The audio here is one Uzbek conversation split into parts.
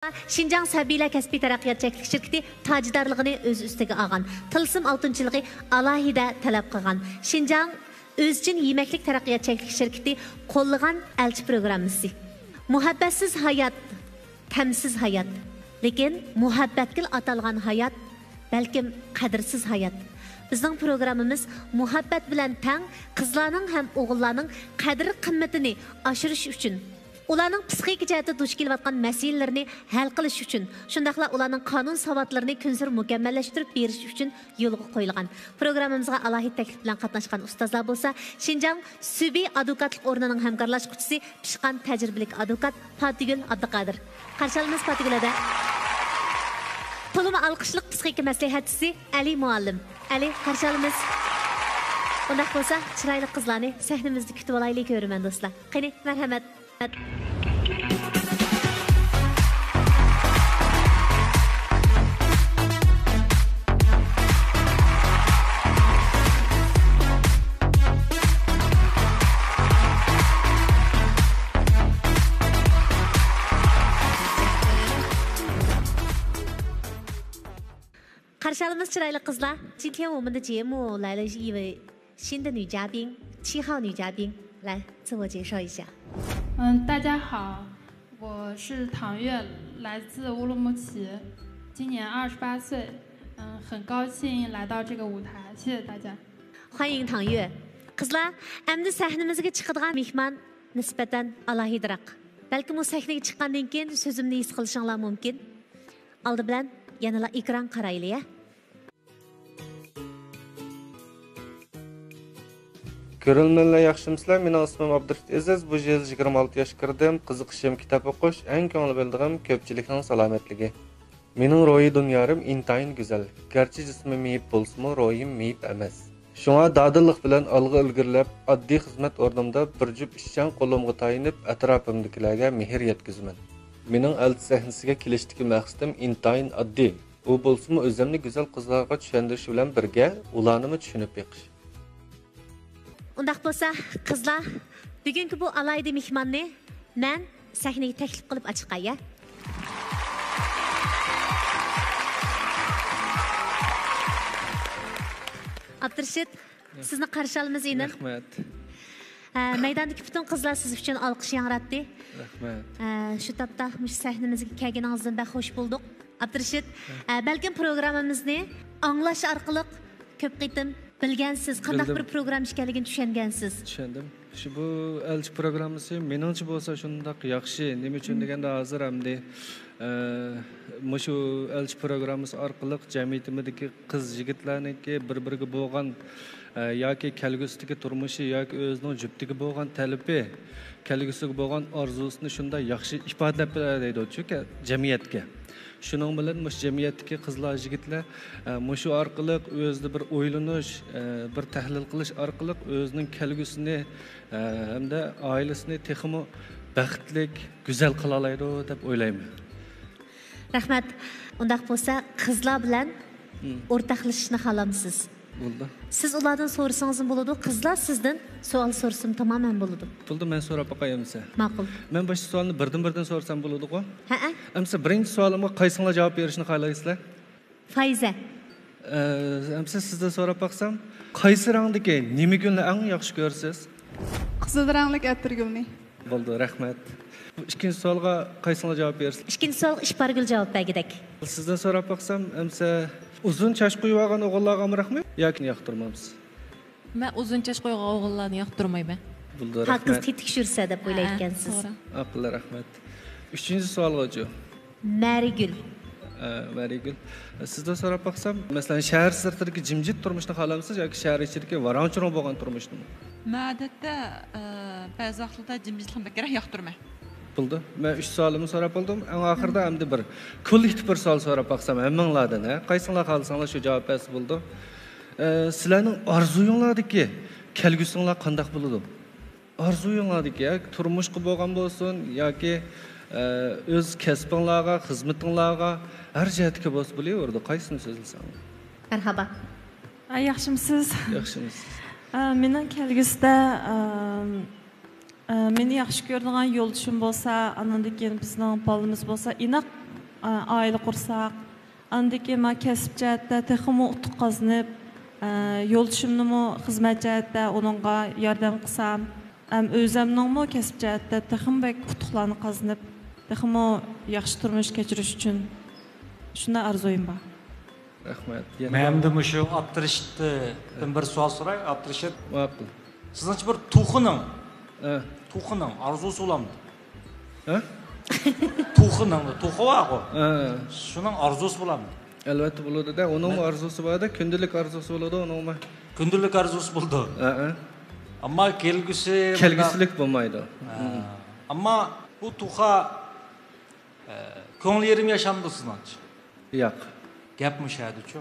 Şinjan Səbiylər Kəsbi Tərəqqiyat şirkəti tacidarlığını öz üstəgə alğan. Tılsım altınçılığı alayhidə tələb qılğan. Şinjan öz üçün yeməklik tərəqqiyat şirkəti qollagan elçi proqramısı. Muhabbətsiz hayat, təmsiz hayat. Lekin muhabbətgil atalğan hayat, bəlkім qadirsiz hayat. Bizning programımız muhabbət bilan tang qizlarning ham o'g'illarning qadr qimmatini oshirish uchun, ularning psixik jihatda duch kelayotgan masalalarni hal qilish uchun, shundaqla ularning qonun savodlarini kunsir mukammallashtirib berish uchun yo'lga qo'yilgan. Programmamizga alohida taklif bilan qatnashgan ustozlar bo'lsa, Şinjan Subi advokatlik o'rnining hamkorlashuvchisi, pishqan tajribalik advokat Fatigul Abduqodir. Qarshi olamiz Fatigulada. To'limi alqishliq psixik maslahatchisi Ali muallim. Ali, qarshi olamiz. Undaq bo'lsa, chiroyli qizlarni sahnamizda kutib olaylik, ko'raman do'stlar. Qani, marhamat. Qarşı alımız çıraylı kızlar. 今天我们的节目来了一位新的女嘉宾，7号女嘉宾，来自我介绍一下。大家好，我是唐月，来自乌鲁木齐，今年28岁，很高兴来到这个舞台，谢谢大家。欢迎唐月。Kızlar, endi sahnimizga chiqadigan mehmon nisbatan alohidaroq. Balki bu sahnaga chiqqandan keyin so'zimni his qilishinglar mumkin. Oldi bilan yanala ekran qarayli ya. Ko'rilmanlar yaxshimisizlar? Mening ismim Abdurahmat Aziz. Bu yil 26 yoshga kirdim. Qiziqishim kitob o'qish, eng ko'ngil bildigan ko'pchilikning salomatligi. Mening ro'yi dunyorim intayin go'zal. Garchi jismim meyib bo'lsa-mu, ro'yim meyib emas. Shunga dadillik bilan olg'a ilgirlab, oddiy xizmat o'rnimda bir jup ishchan qo'limga tayinib, atrofimdagilarga mehr yetkazman. Mening elchi sahnasiga kelishdagi maqsadim intayin oddiy. U bo'lsa-mu, o'zimni go'zal qizlarga tushuntirish bilan birga ularni tushunib beqish. Undaq bo'lsa, qizlar, bugungi bu alayda mehmonni men sahnaga taklif qilib ochiqay ya. Abdurashid, sizni qarshi olamiz endi. Rahmat. Maydondagi butun qizlar siz uchun olqish yangratdi. Rahmat. Shu topda mush sahnamizga kelganingizdan baxush bo'ldik. Abdurashid, balkim programmamizni anglash orqali ko'p qitim bilgansiz, qanday bir program ekanligini tushungansiz. Tushundim. Shu bu elchi programmasi meningcha bo'lsa shundoq yaxshi. Nima uchun deganda hozir hamda shu elchi programmasi orqali jamiyatimdagi qiz yigitlarniki bir-biriga bo'lgan yoki kelgusidagi turmushi yoki o'zining juftiga bo'lgan talabi, kelgusiga bo'lgan orzusini shunda yaxshi ifodalab beradi chunki jamiyatga. Shuning bilan mush jamiyatdagi qizlar, yigitlar mushu orqali o'zida bir o'ylanish, bir tahlil qilish orqali o'zining kelgusini hamda oilasini texmo baxtlik, go'zal qila oladi deb o'ylayman. Rahmat. Undaq bo'lsa, qizlar bilan o'rtoqlashishni xohlamsiz? Bo'ldi. Siz ulardan so'rasangiz bo'ladi, qizlar sizdan savol so'rasam tamamen bo'ladi. Bo'ldi, men so'rab boqayimsa. Ma'qul. Men boshqa savolni birdan so'rasam bo'ladi-ku? Ha. Amsa birinchi savolimga qaysinglar javob berishni xohlaysizlar? Fayza. Amsa sizdan so'rab boqsam, qaysi rangdagi nima gulni eng yaxshi ko'rsiz? Qizil ranglik atirgulni. Bo'ldi, rahmat. İkinci savolga qaysinglar javob bersiz? Ikkinchi savol ishpargul javob bergidek. Sizdan so'rab boqsam, amsa uzun chash qo'yib olgan o'g'illarga amraqmi yoki yoqtirmamsiz? Men uzun chash qo'ygan o'g'illarni yoqtirmayman. Bo'ldi, rahmat. Qiz tetikshursa deb o'ylayotgansiz. Aqlli, rahmat. Uchinchi savolga Marigul. Marigul. Sizdan so'rab boqsam, masalan, shahar sirtidagi jimjit turmushni xohlamsiz yoki shahar ichidagi varanchiroq bo'lgan turmushni? Men odatda ba'zi vaqtlarda jimjitlikni bekor yoqtirmayman. Bo'ldi. Men 3 savolimni so'rab oldim. Eng oxirida hamda bir kollektiv bir savol so'rab boqsam, hammanglardan, qaysinglar xohlasanglar shu javob bersa bo'ldi. Sizlarning orzuyinglardagi kelgusinglar qanday bo'ladi? Orzuyinglardagi turmushga bo'lgan bo'lsin yoki o'z kasbinglarga, xizmatinglarga har jihatga bo'lsa bo'laverdi. Qaysini so'zlasam? Marhaba. Yaxshimisiz? Yaxshimisiz. Mening kelgusida meni yaxshi ko'radigan yo'ldoshim bo'lsa, andan keyin bizning bolamiz bo'lsa, inoq aile qursak, andaki ma kasb jihatda texmo utuq qazanib, yo'ldoshimnimi xizmat jihatda onunğa yordam qilsam, o'zimningmi kasb jihatda texmo bek utuqlarni qazanib, texmo yaxshi turmush kechirish uchun shunday arzuyim bor. Rahmat. Mənim şu Abdurashiddan bir savol so'ray. Abdurashid, ma'qul. sizningcha bir tuxuning arzusi bo'lamdi? Ha? Tuxuning bor-ku. Shuning arzusi bo'lamdi. Albatta bo'ladi-da, uning arzusi bor-da, kundalik arzusi bo'ladi uning. Kundalik arzusi bo'ldi. Ammo kelgusilik bo'lmaydi. Ammo bu tuxa ko'ngil yerim yaşamdı sizningcha? Yo'q. Gapmi şəhədi-çü.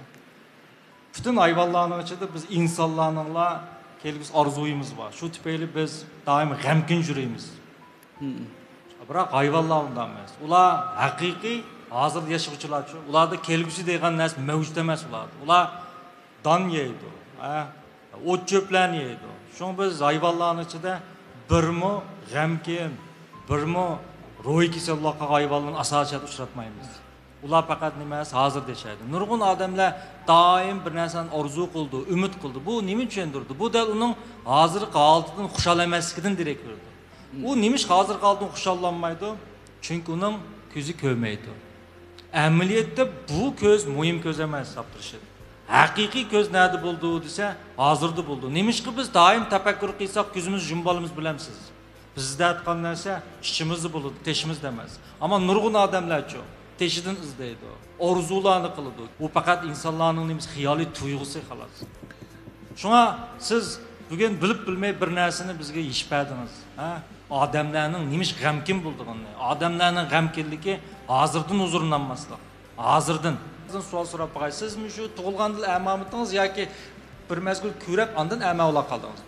Bütün hayvanların içində biz insanlarla kelgusi arzuyumuz var. Şu tüpeyli biz daim g'amkin yuruymiz. Biroq hayvanlar undan emas. Ular haqiqiy hozir yashag'uvchilar-chu. Ularda kelgusi degan narsa mavjud emas ularda. Ular don yeydi, o't cho'plarni yeydi. Shuning biz hayvanlarning ichida birmi g'amkin, birmi ruhiy kasallikqa hayvanlarni asosiyat uchratmaymiz. Ular faqat nimasi hozir deyshadi. Nurg'un odamlar doim bir narsani orzu qildi, umid qildi. Bu nima tushundirdi? Bu da uning hozirgi holatidan xushal emasligidan darak berdi. U nimish hozirgi holatidan xushallanmaydi? Chunki uning ko'zi ko'rmaydi. Amaliyotda bu ko'z muhim ko'z emas, Abdurashid. Haqiqiy ko'z nada bo'ldi desa, hozirda bo'ldi. Nimishki biz doim tafakkur qilsak, ko'zimiz yumbalimiz bilamsiz. Bizda aytgan narsa ichimizda bo'ladi, teshimizda emas. Ammo nurg'un odamlar-chu teşhidin izleydi, orzularını kılıdı. Bu fakat insanların neymiş xiyali tuyg'usi xolos. Şuna siz bugün bilip bilmey bir narsani bizga yishpadingiz. Odamlarning neymiş g'amkin bo'lganini, odamlarning g'amkinligi hozirdan huzurlanmaslik. Hozirdan. Sizdan savol so'rab qo'yay, sizmi shu tug'ilganda amamidingiz yoki bir mazgul ko'rib ondan ama ola qoldingiz?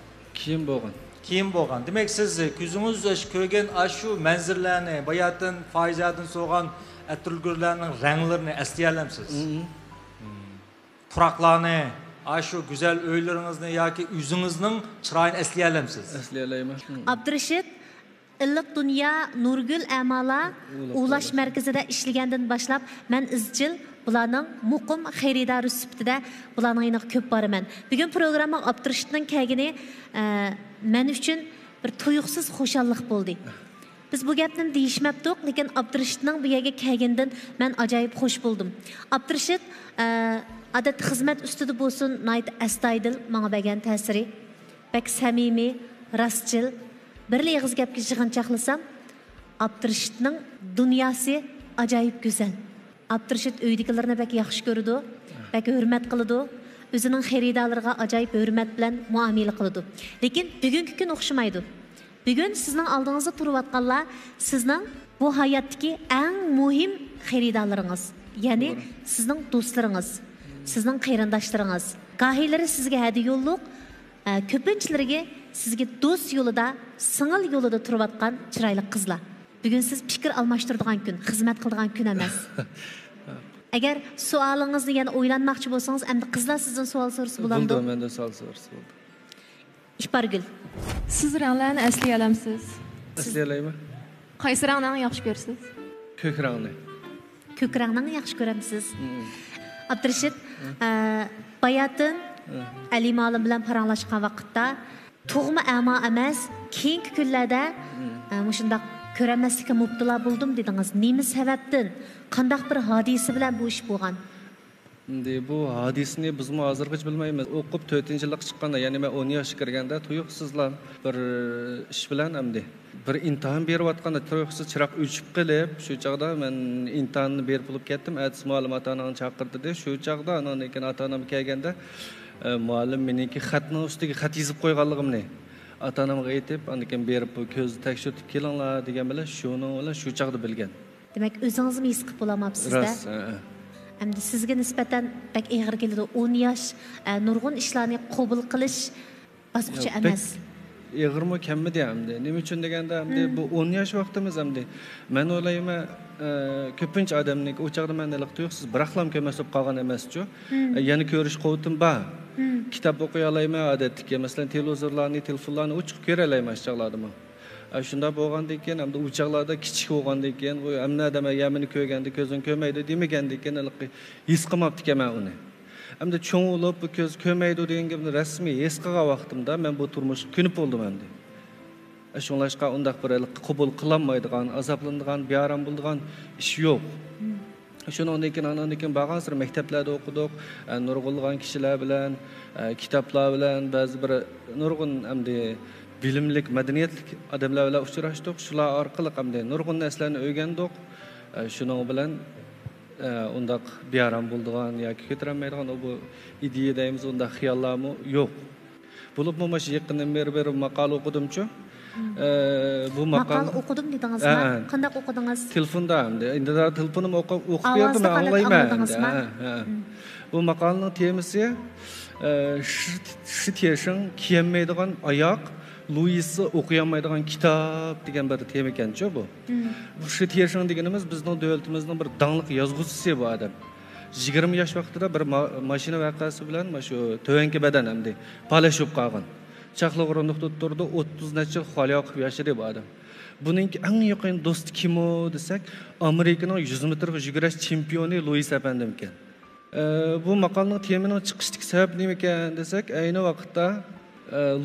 Keyin bo'lgan. Demak siz ko'zingiz ko'rgan shu manzillarni, bayatdan, foizatdan so'g'an Ətrülgürlərinin rənglərini əsləyələrmisiniz? Puraqlarını, şu güzel öylerinizini ya ki üzünüzün çırayını əsləyələrmisiniz? Əsləyələyim. Abdurashid, Illiq Dünya Nurgül Əmala Ulaş mərkəzində işləyəndən başlap, mən izcil bularning muqim xəridar sübtida bularning yana köp barman. Bugün programma Abdurashidning kelgini men uchun bir tuyuqsiz xo'shallik bo'ldi. Biz bu gapni deyishmabdik, lekin Abdurashidning bu yerga kelgandan men ajoyib xush bo'ldim. Abdurashid odat xizmat ustida bo'lsin, nayt astoydil menga bergan ta'siri, bak samimiy, rostchil, bir yig'iz gapga yig'inchaqlasam, Abdurashidning dunyosi ajoyib go'zal. Abdurashid uydagilarni bak yaxshi ko'radi, bak hurmat qiladi, o'zining xaridorlariga ajoyib hurmat bilan muomala qiladi. Lekin bugungi kun o'xshamaydi. Bugün sizning oldingizda turayotganlar sizning bu hayotdagi eng muhim xaridorlaringiz. Ya'ni sizning do'stlaringiz, sizning qarindoshlaringiz. Gahilari sizga hadi yo'lliq, ko'pinchilariga sizga do'st yo'lida, singil yo'lida turayotgan chiroyli qizlar. Bugün siz fikr almashtiradigan kun, xizmat qiladigan kun emas. Agar savolingizni yana o'ylanmoqchi bo'lsangiz, endi qizlar sizdan savol so'rasa bo'ladi. Bo'ldi, menda savol so'rasa bo'ldi. İhbargül. Siz rənglərini əsləyələmsiz? Əsləyələymi? Qaysı rənglərini yaxşı görürsüz? Kök rəngni. Kök rəngni yaxşı görəmsiz. Abdurashid, bayatın Ali Malim bilan paranlaşqan vaqtda tug'ma ama emas, keyingi kunlarda mushundaq ko'rmaslikka mubtalo bo'ldim dedingiz. Nima sababdan? Qandaq bir hodisa bilan bu ish bo'lgan? Bu hadisini bizmi hozirgacha bilmaymiz. O'qib 4-yillik chiqqanda, ya'ni men 10 yoshga kirganda tuyuqsizlar bir ish bilan hamdi bir imtihon berayotganda tuyuqsiz chiroq o'chib qilib, shu chaqda men imtihonni berib bo'lib ketdim. Atis muallim ota-onani chaqirdi. Shu chaqda lekin ota-onam kelganda muallim meniki xatning ustiga xat yozib qo'yganligimni ota-onamga aytib, lekin berib ko'zni tekshirib kelinglar degan bilan shuni bilan shu chaqda bilgan. Demak, o'zingizni his qilib bo'lamapsiz-da. Endi sizga nisbatan bak ig'ir keladi. 10 yosh nurg'un ishlarni qabul qilish bosqichi emas. Ig'irmi kammi deyamdi. Nima uchun deganda hamdi bu 10 yosh vaqtimiz hamdi. Men o'ylayman, ko'pincha odamning u chaqda menlik tuyuqsiz biraqlam ko'masib qolgan emas-ku. Yana ko'rish quvvatim bor. Kitob o'qiy olmayman odatda. Masalan, televizorlarni, telefonlarni o'chib ko'ra olmayman chaqladimi. Shunda bo'lgandan keyin hamda uchoqlarda kichik bo'lgandan keyin bu amna dema yamini ko'rganda ko'zing ko'rmaydi demagandan keyin his qilmabdi ekanman uni. Hamda cho'ng bo'lib bu ko'z ko'rmaydi degan gapni rasmiy his qilgan vaqtimda men bu turmushga ko'nib bo'ldim endi. Shunlashqa undaq bir qabul qilinmaydigan, azoblanadigan, bearam bo'ladigan ish yo'q. Shundan keyin bag'asir maktablarda o'qidik, nurg'ulg'an kishilar bilan, kitoblar bilan, ba'zi bir nurg'un hamda bilimlik, madaniyatlik odamlar bilan uchrashdik. Shular orqali hamda nurg'un narsalarni o'rgandik. Shuning bilan undaq bearam bo'ladigan yoki ko'tarilmaydigan bu ideya deymiz, undaq xiyollarmi yo'q. Bo'libmi mana shu yaqindan beri maqola o'qidim-chu. Bu maqol o'qidim dedingizmi? Qanday o'qidingiz? Telefonda hamda. Endi telefonim o'qib berdim, anglayman. Bu maqolaning temasi Shityeşin kiyinmaydigan oyoq, Luisi o'qiyamaydigan kitob degan bir tema ekan-chu bu. Bu Shityeşin deganimiz bizning davlatimizning bir dangliq yozuvchisi bu odam. 20 yosh vaqtida bir mashina voqeasi bilan mana shu Tovanki badan hamda palashib qolgan. Chaqliq o'rindiq turdi, 30 necha yil xoli yoqib yashadi bu odam. Buning eng yaqin do'sti kim desak, Amerikaning 100 metrga yugurish chempioni Luis apandim ekan. Bu maqolaning temining chiqishdagi sabab nima ekan desak, ayni vaqtda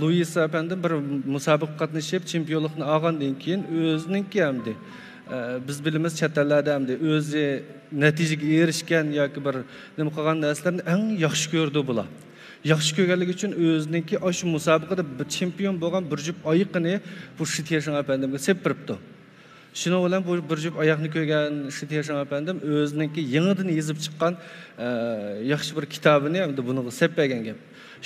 Luis apandim bir musobaqa qatnashib chempionlikni olgandan keyin o'zininki hamda biz bilamiz chet ellarda hamda o'zi natijaga erishgan yoki bir nima qilgan narsalarni eng yaxshi ko'rdi bular. Yaxshi ko'rganligi uchun o'zininki shu musobaqada chempion bo'lgan bir jup oyoqni bu Shityeşin apandimga sepiribdi. Shuning bilan bu bir jup oyoqni ko'rgan Shityeşin apandim o'zininki yangidan yozib chiqqan yaxshi bir kitobini hamda buni seppagan gap.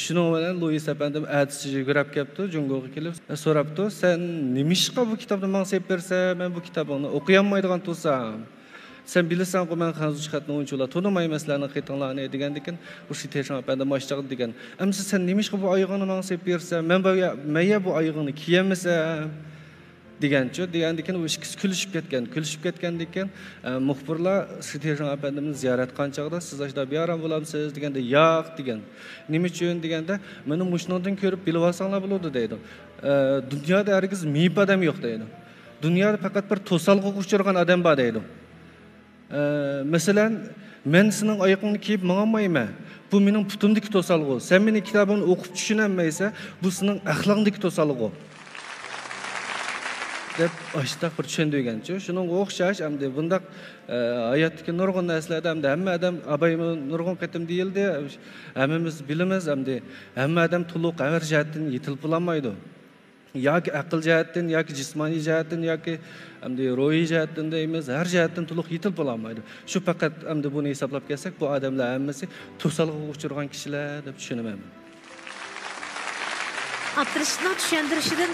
Shuning bilan Luis apandim atisi yugurib kelibdi, Jungoga kelib so'rabdi, "Sen nimishqa bu kitobni menga sepib bersa, men bu kitobni o'qiy olmaydigan bo'lsam, sen bilasan ki ben hangi çıkartın oyuncular tanımayım mesela kayıtlarını degendikken bu Shityeşin apandim başladı degen. Amsa sen nimishqa bu ayağını menga sepib bersa, men bu ayağını kiyemesem degancha degandikken u ikisi kulishib ketgandikken muxbirlar Shityeşin apandimni ziyorat qilgan siz ashda bearam bo'lamsiz deganda yo'q degan. Nima uchun deganda meni mushnodan ko'rib bilib olsanglar bo'ladi deydi. Dunyoda hargiz miyib odam yo'q deydi. Dunyoda faqat bir to'salg'iga uchragan odam bor deydi. Mesela men senin ayağını kiyip mağamayma. Bu benim putumdaki tosalgı. Sen benim kitabımı okup düşünemeyse bu senin ahlakındaki tosalgı. Dep aştaq bir düşündüygençi. Şunun oxşaş hamda bundaq hayatdagi nurg'un narsalarda hamda hamma odam abaymi nurg'un qatim deyildi. Hammamiz bilamiz hamda hamma odam to'liq har jihatdan yetilib bo'lmaydi. Yoki aql jihatdan, yoki jismoniy jihatdan, yoki hamda ruhiy jihatdan deymiz, har jihatdan to'liq yetilib bo'lmaydi. Shu faqat hamda buni hisoblab kelsak, bu odamlar hammasi to'salg'iga uchragan kishilar deb tushunaman. Abdurashidning tushuntirishidan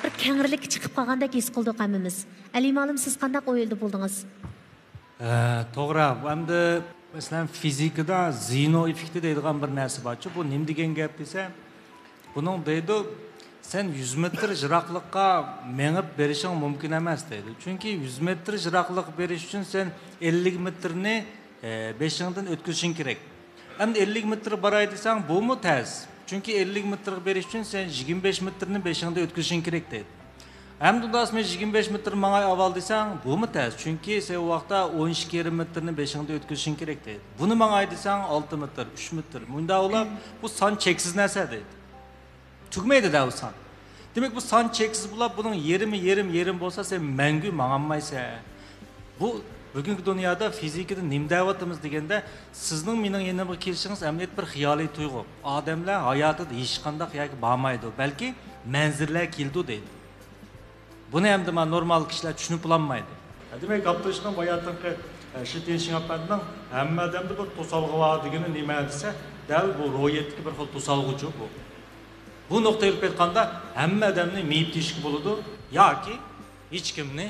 bir kengrilik chiqib qolgandek his qildik hammamiz. Ali Malim, siz qanday o'yildi bo'ldingiz? To'g'ri, hamda masalan fizikada zino effekti deydigan bir narsa borchi, bu nima degan gap desa, buning deydi sen 100 metr jiroqlikqa mengib berishing mumkin emas deydi. Chunki 100 metr jiroqlik berish uchun sen 50 metrni beshingdan o'tkazishing kerak. Endi 50 metr boray desang, bu mu tez? Çünkü 50 metre beriş için sen 25 metrenin 5'inde ötküzün gerek değil. Hem de dasme 25 metre mağay avaldıysan bu mu tez? Çünkü sen o vakta 12 metrenin 5'inde ötküzün gerek değil. Bunu mağay desen 6 metre, 3 metre. Bunda ola bu san çeksiz neyse değil. Tükmeydi de o san. Demek bu san çeksiz bula bunun yerim olsa sen mengü mağanmaysa. Bu bugünkü dünyada fizikide nimdavatımız degende sizning mening yana bir kelishiniz emniyet bir xiyoliy tuyg'u. Odamlar hayotida hech qanday yoki bormaydi, balki manzillar keldi deydi. Buni ham nima normal kishilar tushunib olmaydi. Demak, Abdurashidning hayotidagi Shityeşin apanning hamma odamda bir to'salg'i bor degani nima desa, dal bu ro'yatdagi bir xil to'salg'ichi bu. Bu nuqtaga kelib aytganda hamma odamni miyib deyishga bo'ladi yoki hech kimni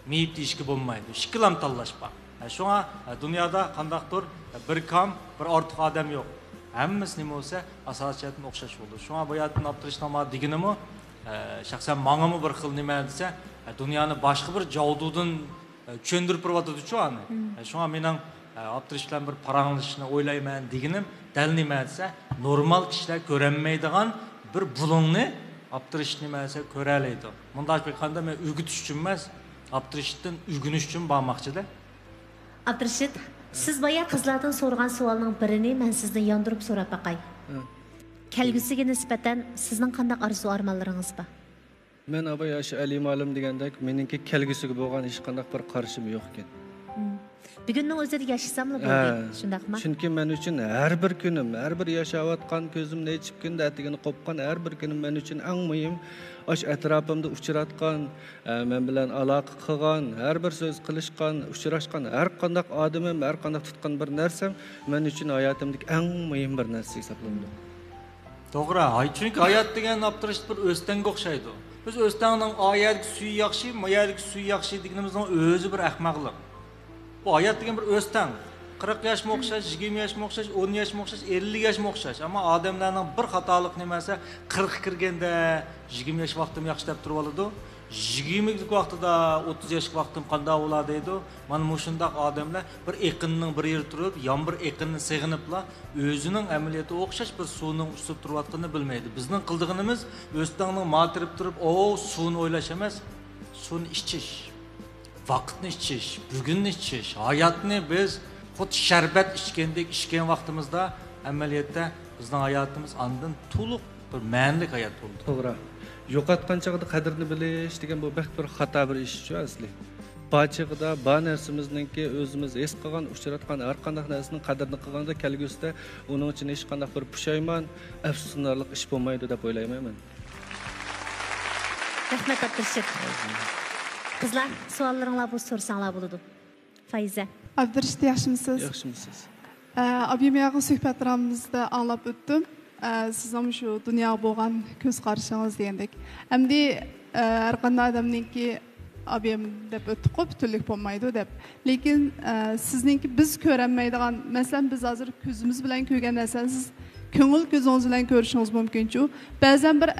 miyib deyishga bo'lmaydi. Shiklam tanlashpa. Shunga dunyoda qandaqdir bir kam, bir ortiq odam yo'q. Hammasi nima bo'lsa asosiyatdan o'xshash bo'ldi. Shunga bu yerdan Abdurashidning deganimi shaxsan menga bir xil nima desa, dunyoni boshqa bir javdudan tushuntirib turibdi-chu ani. Shunga mening Abdurashid bilan bir paranglashishni o'ylayman deganim dal nima desa, normal kishilar ko'ranmaydigan bir bulungni Abdurishit nimasi ko'ralaydi. Bunday qilganda men o'gitish uchun emas, Abdurishitdan o'rganish uchun bormoqchida. Abdurishit, siz boya qizlardan so'ragan savolning birini men sizdan yondirib so'rab baqay. Kelgusiga nisbatan sizning qanday orzu-armonlaringiz bor? Men aba yoshi Ali ma'lum degandek, meningki kelgusiga bo'lgan hech qanday bir qarshim yo'q ekan. Bugunning o'zida yashasamla bo'ldi, shundaqmi? Chunki men uchun har bir kunim, har bir yashayotgan ko'zimni ochib kunda atigini qopgan har bir kunim men uchun eng muhim. Osh atrofimda uchratgan, men bilan aloqa qilgan, har bir so'z qilishgan, uchrashgan har qanday odamim, har qanday tutgan bir narsam men uchun hayotimdagi eng muhim bir narsa hisoblanadi. To'g'ri, chunki hayot degan Abdurishit bir o'stanga o'xshaydi. Biz o'stanning oyatga suyi yaxshi, mayadagi suyi yaxshi deganimizning o'zi bir ahmoqlik. Bu hayot degan bir o'stan. 40 yoshga o'xshash, 20 yoshga o'xshash, 10 yoshga o'xshash, 50 yoshga o'xshash. Ammo odamlarning bir xatolik nimasi 40 kirganda 20 yosh vaqtim yaxshi deb turib oladi. 20 vaqtida 30 yoshga vaqtim qanday bo'ladi deydi. Mana bu shunday odamlar bir eqinning bir yer turib, yon bir eqinni seg'inibla o'zining amaliyoti o'xshash bir suvning ustida turayotganini bilmaydi. Bizning qildig'imiz o'stanning matirib turib, suvni o'ylash emas, suvni ichish. Vaqtni ichish, bugunni ichish, hayotni biz xuddi sharbat ichgandek ichgan vaqtimizda amaliyotda bizning hayotimiz andan to'liq bir ma'noli hayot bo'ldi. To'g'ri. Yo'qotgan chog'da qadrini bilish degan bu baxt bir xato bir ish-ku asli. Bachig'ida ba narsamizningki o'zimiz his qilgan, uchratgan har qanday narsaning qadrini qilganda kelgusida uning uchun hech qanday bir pushaymon, afsuslanarli ish bo'lmaydi deb o'ylayman men. Rahmat Abdurishit. Qizlar, savollaringlar bo'lsa so'rasanglar bo'ladi. Fayza. Abdurishit, yaxshimisiz? Yaxshimisiz. Abimiyaga suhbatlarimizda anglab o'tdim. Sizning shu dunyoga bo'lgan ko'z qarashingiz degandek. Endi har qanday odamningki abim deb o'tib butunlik bo'lmaydi deb. Lekin sizningki biz ko'ranmaydigan, masalan biz hozir ko'zimiz bilan ko'rgan narsani siz ko'ngil ko'zingiz bilan ko'rishingiz mumkin-ku. Ba'zan bir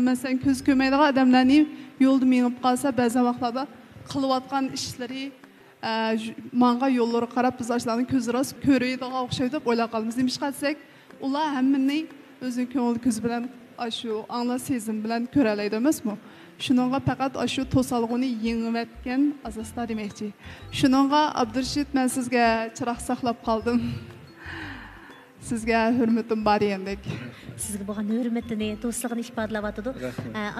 masalan ko'z ko'rmaydigan odamlarning yo'lda minib qolsa, ba'zan vaqtlarda qilayotgan ishlari manga yo'llari qarab biz ashlarni ko'zi rost ko'raydigan o'xshaydi deb o'ylab qolamiz. Nima qilsak, ular hammaning o'zi ko'ngil ko'z bilan shu аңла sezim bilan ko'ralaydi emasmi? Shuningga faqat shu to'salg'ini yengib asosda demoqchi. Shuningga Abdurishit, men sizga chiroq saqlab qoldim. Sizga hurmatim bor endek. Sizga bo'lgan hurmatini, do'stligini ifodalayotdi.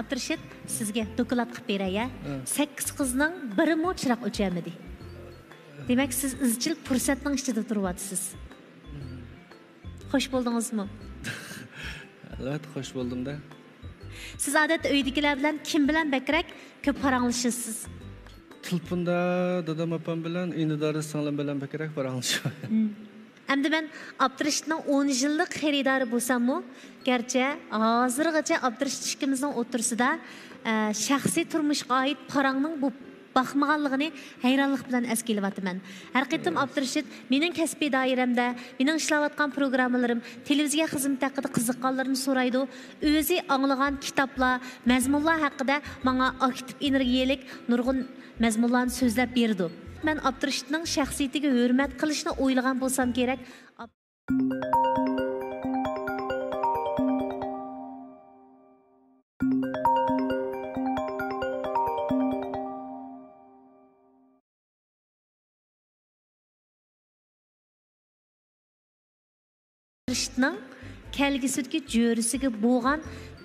Abdurishit, sizga doklad qilib beray-ya. 8 qizning birimi chiroq o'chirmadi. Demak, siz izchil fursatning ichida turyapsiz. Xo'sh bo'ldingizmi? Evet, hoş buldum da. Siz odatda uydagilar bilan kim bilan bakrak ko'p paranglashasiz? Tilpunda dadam opam bilan, indidori singlim bilan bakrak paranglashamiz. Endi men Abdurishitning 10 yillik xaridori bo'lsam-mu, garchi hozirgacha Abdurishit ikkimizning o'tirsida shaxsiy turmushga oid parangning bu baxmaganligini hayronlik bilan eskelayapman. Har qitim Abdurishit mening kasbiy doiramda, mening ishlayotgan programmalarim, televiziya xizmati haqida qiziqqanlarini so'raydi. O'zi anglagan kitoblar, mazmunlar haqida menga aktiv energiyalik nurg'un mazmunlarni so'zlab berdi. Men Abdurishitning shaxsiyatiga hurmat qilishni o'ylagan bo'lsam kerak. Abdurishitning kelgusidagi jo'risiga bo'lgan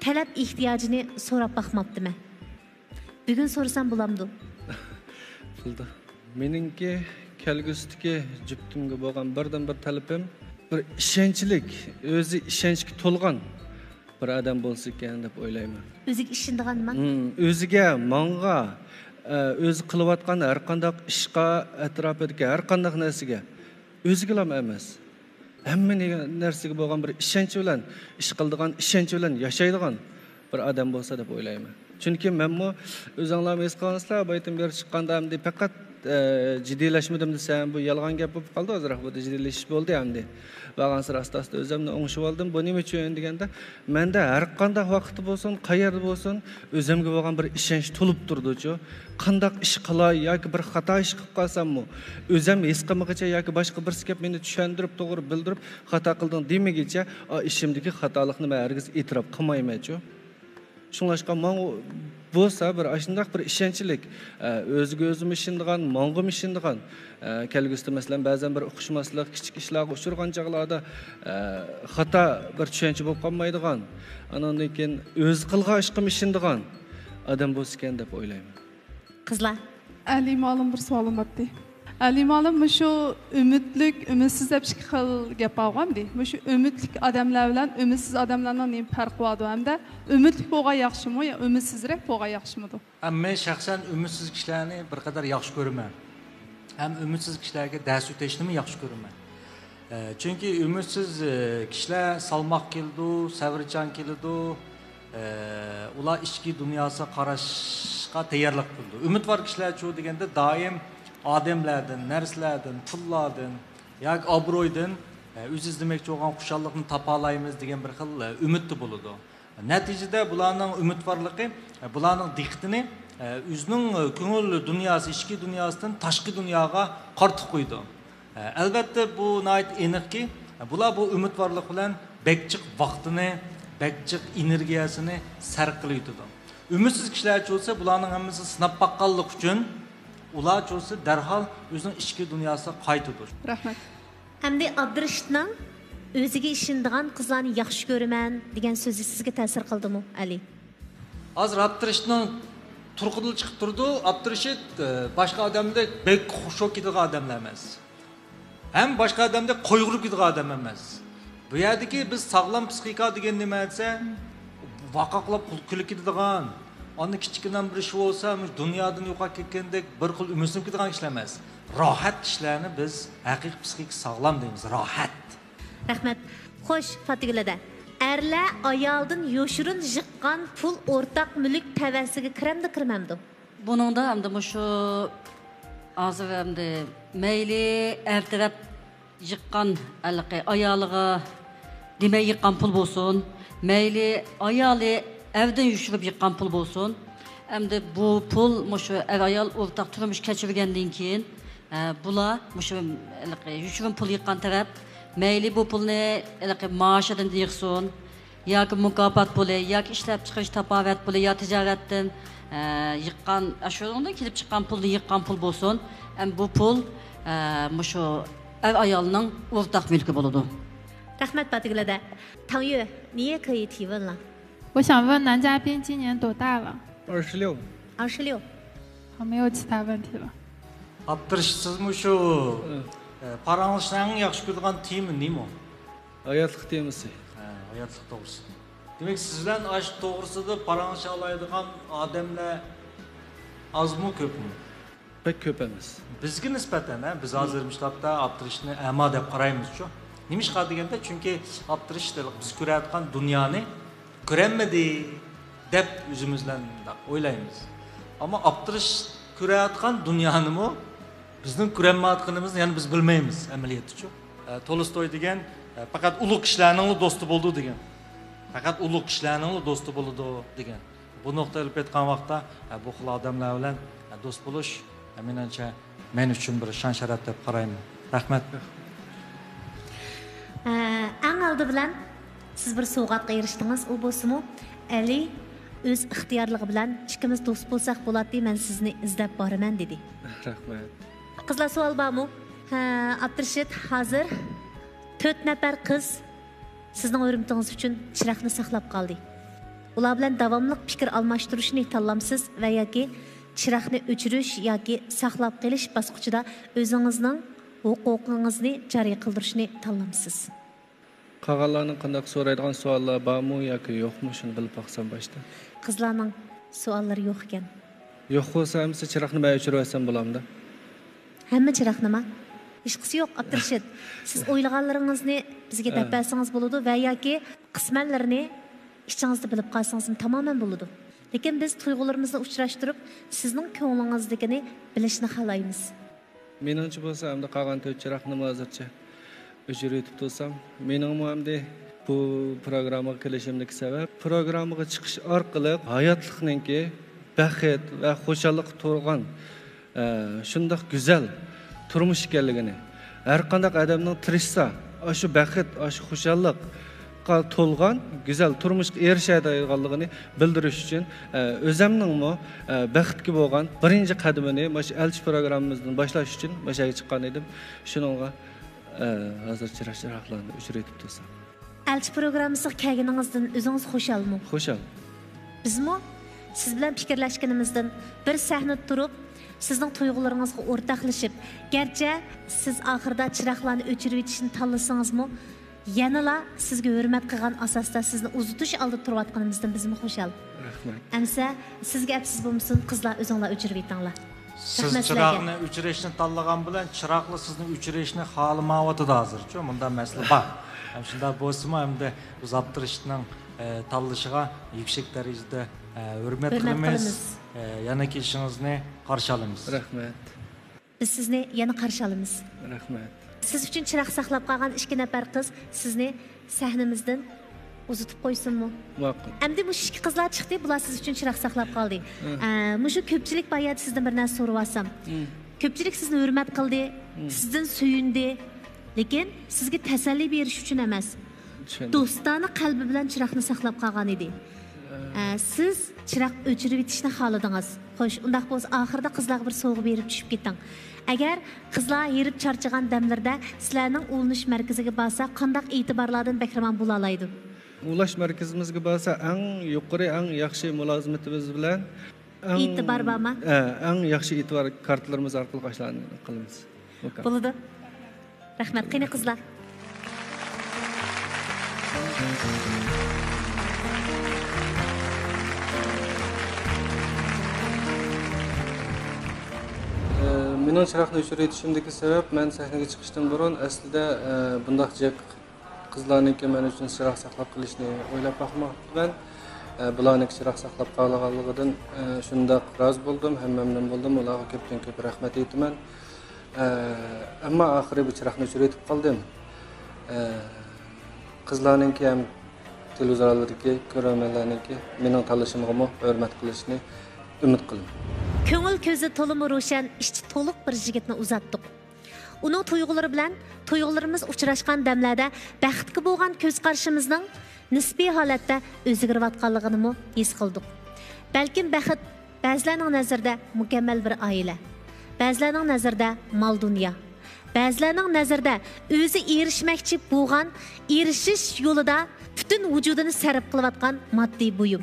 talab ehtiyojini so'rab baxmabdiman. Bugun so'rasam bo'lamdi. Bo'ldi. Meningki kelgusidagi juftimga bo'lgan birdan bir talabim bir ishonchlik, o'zi ishonchga to'lgan bir odam bo'lsa ekan deb o'ylayman. O'ziga ishonadiganmi? O'ziga, menga, o'zi qilayotgan har qanday ishga, atrofidagi har qanday narsaga o'ziga emas. Hamma narsaga bo'lgan bir ishonch bilan ish qiladigan, ishonch bilan yashaydigan bir odam bo'lsa deb o'ylayman. Chunki menmi o'zinglar his qilsanglar, baytim berib chiqqanda ham faqat jiddiylashmadim desam, bu yolg'on gap bo'lib qoldi. Hozir bu jiddiylashish bo'ldi hamda. Bag'ansir asta-asta o'zimni o'ngishib oldim. Bu nima uchun deganda, menda har qanday vaqt bo'lsin, qayerda bo'lsin, o'zimga bo'lgan bir ishonch to'lib turdi-ku. Qanday ish qilay yoki bir xato ish qilib qolsammi, o'zim his qilmaguncha yoki boshqa bir gap meni tushuntirib, to'g'ri bildirib, xato qildim demaguncha, ishimdagi xatolikni men hargiz e'tirof qilmayman-ku. Şunlaşqa man bo'lsa bir ashundaq bir ishonchlik o'ziga o'zim ishondigan, mang'im ishondigan kelgusida masalan ba'zan bir o'qishmaslik, kichik ishlarga uchirgan chaqlarda xato bir tushuncha bo'lib qolmaydigan, andan keyin o'z qilgan ishqim ishondigan odam bo'lsa ekan deb o'ylayman. Qizlar. Ali malum bir sualım var. Ali malum şu ümitlik, ümitsiz hep iki xil gap alğam di. Şu ümitlik adamlar bilan ümitsiz adamlardan neyim farkı vardı hem de ümitlik boğa yaxşımı ya ümitsizrek boğa yaxşımıdı? Men şahsen ümitsiz kişilerini bir kadar yaxşı görürüm. Hem ümitsiz kişilerge ders öteşini mi yaxşı görürüm. Çünkü ümitsiz kişiler salmak kildi, sevircan kildi, ular içki dünyası qarashqa tayyorlik qildi. Ümit var kişiler çoğu degende daim adamlardan, narsalardan, pullardan, yoki obro'ydan o'z izlamoqchi bo'lgan xushallikni topa olamiz degan bir xil umidni bo'ladi. Natijada bularning umidvorligi, bularning diqqatini o'zining ko'ngil dunyosi, ichki dunyosidan tashqi dunyoga qartib qo'ydi. Albatta bu aniqki, bular bu umidvorlik bilan bekchiq vaqtini, bekchiq energiyasini sarf qiladi. Ümitsiz kişiler olsa bularning hammasi sinab baqqanlik uchun ular olsa darhol o'zining ichki dunyosiga qaytadi. Rahmat. Hamda Abdurashidning o'ziga ishonadigan qizlarni yaxshi ko'raman degan so'zi sizga ta'sir qildimi, Ali? Hozir Abdurashidning turqidan chiqib turdi. Abdurashid boshqa odamdek bek xushok ketadigan odamlar emas. Ham boshqa odamdek qo'yg'irib ketadigan odam emas. Bu yerdagi biz sog'lom psixika degan nima desa, vaqoqlab kulib ketadigan, onun kichikdan bir ish bo'lsa, dunyodan yo'qolib ketgandek bir xil umidsiz ketadigan ishlar emas. Rohat ishlarni biz haqiqiy psixik sog'lom deymiz, rohat. Rahmat. Xo'sh, Fatigulada. Erlar ayoldan yoshurun jiqqan pul o'rtaq mulk tavasiga kiramdi, kirmamdi? Buningda hamda shu hozir hamda mayli er taraf jiqqan ayoliga demak yiqqan pul bo'lsin, mayli ayoli evden yuşurup yıkan pul bolsun. Hem de bu pul şu ayol ortak turmuş keçirgenden keyin bula şu yuşurup pul yıkan taraf meyli bu pulni maaşadan yıksın, yoki mukofot puli, yoki ishlab chiqarish tapovat puli, yo tijoratdan yıkan aşağıdan kelib chiqqan pulni yıkan pul bolsun. Hem bu pul şu ev ayolning ortak mulki bo'ladi. Rahmat Fatigulada. Tangyu, niye可以提问了？我想问男嘉宾今年多大了26。26。好，没有其他问题了。Abdurashid sizmi şu paranglashning yaxshi ko'rgan temi nima? Hayotlik temisi. Hayotlik to'g'risi. Demak siz bilan ash to'g'risida paranglasha oladigan odamlar azmi ko'pmi? Pek ko'p emas. Bizga nisbatan biz hozir mushtabda Abdurashidni amo deb qaraymiz-ku. Nima deganda chunki Abdurashid biz ko'rayotgan dunyoni ko'ranmadi deb o'zimizdan o'ylaymiz. Ammo Abdurashid ko'rayotgan dunyonimi bizning ko'ranmayotganimizni ya'ni biz bilmaymiz amaliyotda-ku. Tolstoy degan faqat ulug' kishilarning do'sti bo'ldi degan. Faqat ulug' kishilarning do'sti bo'ldi degan. Bu nuqtada olib aytgan vaqtda bu xil odamlar bilan do'st bo'lish menimcha men uchun bir shon sharaf deb qarayman. Rahmat. Eng oldi bilan siz bir sovg'atga erishdingiz, u bo'lsa-mu Ali o'z ixtiyorligi bilan ikkimiz do'st bo'lsak bo'ladi, men sizni izlab boraman dedi. Rahmat. Qizlar savol bormi? Abdurashid hozir 4 nafar qiz sizning hurmatingiz uchun chiroqni saqlab qoldi. Ular bilan davomli fikr almashtirishni tanlamsiz va yoki chiroqni o'chirish yoki saqlab qolish bosqichida o'zingizning huquqingizni joriy qildirishni tanlamsiz. Qolganlarning qanday so'raydigan savollar bormi yoki yo'qmi shuni bilib baqsam boshda. Qizlarning savollari yo'q ekan. Yo'q bo'lsa hamma chiroqni men o'chirib olsam bo'lamda. Hamma chiroq nima? Hech qisi yo'q Abdurashid. Siz o'ylaganlaringizni bizga deb bersangiz bo'ladi va yoki qismanlarini ichingizda bilib qolsangiz tamoman bo'ladi. Lekin biz tuyg'ularimizni uchrashtirib, sizning ko'nglingizdagini bilishni xohlaymiz. Meningcha bo'lsa hamda qolgan 4 chiroqni hozircha o'chirib yetib tursam, mening hamda bu programmaga kelishimdagi sabab programmaga chiqish orqali hayotlikninki baxt va xo'shallik turgan shundoq go'zal turmush ekanligini, har qanday odamning tirishsa, shu baxt, shu xo'shallik to'lgan go'zal turmushga erishadiganligini bildirish uchun o'zimningmi baxtga bo'lgan birinchi qadamini mana shu elchi programmamizdan boshlash uchun mana shu chiqqan edim. Shuningga hozir chiroqlarni o'chirib tursam. Elchi programmasiga kelganingizdan o'zingiz xushalmi? Xushal. Bizmi siz bilan fikrlashganimizdan bir sahna turib, sizning tuyg'ularingizga o'rtoqlashib, garchi siz oxirida chiroqlarni o'chirib etishni tanlasangizmi, yanala sizga hurmat qilgan asosda sizni uzutish oldida turayotganimizdan bizmi xushal. Rahmat. Amsa sizga apsiz bo'lmasin, qizlar o'zinglar o'chirib etinglar. Siz chiroqni o'chirishni tanlagan bilan chiroqni sizni o'chirishni xohlamayotdi hozircha. Bunda masala bor. Ham shunda bo'lsa-mu, hamda uzattirishning tanlashiga yüksek darajada hurmat qilamiz. Yana kelishingizni qarshi olamiz. Rahmat. Biz sizni yana qarshi olamiz. Rahmat. Siz uchun chiroq saqlab qolgan 2 nafar qiz sizni sahnamizdan uzatib qo'ysinmi? Ma'qul. Endi bu 2 qizlar chiqdi, bular siz uchun chiroq saqlab qoldi. Mushu ko'pchilik bayat sizdan bir narsa so'rayapsam. Ko'pchilik sizni hurmat qildi, sizdan suyundi, lekin sizga tasalli berish uchun emas. Do'stona qalbi bilan chiroqni saqlab qolgan edi. Siz chiroq o'chirib etishni xohladingiz. Xo'sh, undaq bo'lsa oxirida qizlarga bir sovg'a berib tushib keting. Agar qizlar yerib charchagan damlarda sizlarning ulanish markaziga borsa, qanday e'tiborlardan bahramand bo'la oladi? Ulash markazimizga borsa, eng yuqori, eng yaxshi mulozimatimiz bilan e'tibor bormi? Eng yaxshi e'tibor kartalarimiz orqali qilamiz. Bo'ladi. Rahmat, qani qizlar. Mening chiroqni o'chirib etishimdagi sabab, men sahnaga chiqishdan burun aslida bundoq qizlarniki men uchun chiroq saqlab qilishni o'ylab boqmoqman. Bularning chiroq saqlab qolganligidan shundoq rozi bo'ldim, ham mamnun bo'ldim. Ularga ko'p rahmat aytaman. Ammo oxiri bu chiroqni o'chirib etib qoldim. Qizlarningki ham televizorlardagi ko'ruvchilarningki mening tanlashimga hurmat qilishni umid qilaman. Ko'ngil ko'zi to'limi ro'shan, ichi to'liq bir yigitni uzatdik. Uning tuyg'ulari bilan tuyg'ularimiz uchrashgan damlarda baxtga bo'lgan ko'z qarashimizning nisbiy holatda o'zgarayotganligini his qildik. Balkim baxt ba'zilarning nazarida mukammal bir oila, ba'zilarning nazarida mol dunyo, ba'zilarning nazarida o'zi erishmoqchi bo'lgan erishish yo'lida butun vujudini sarf qilayotgan moddiy buyum.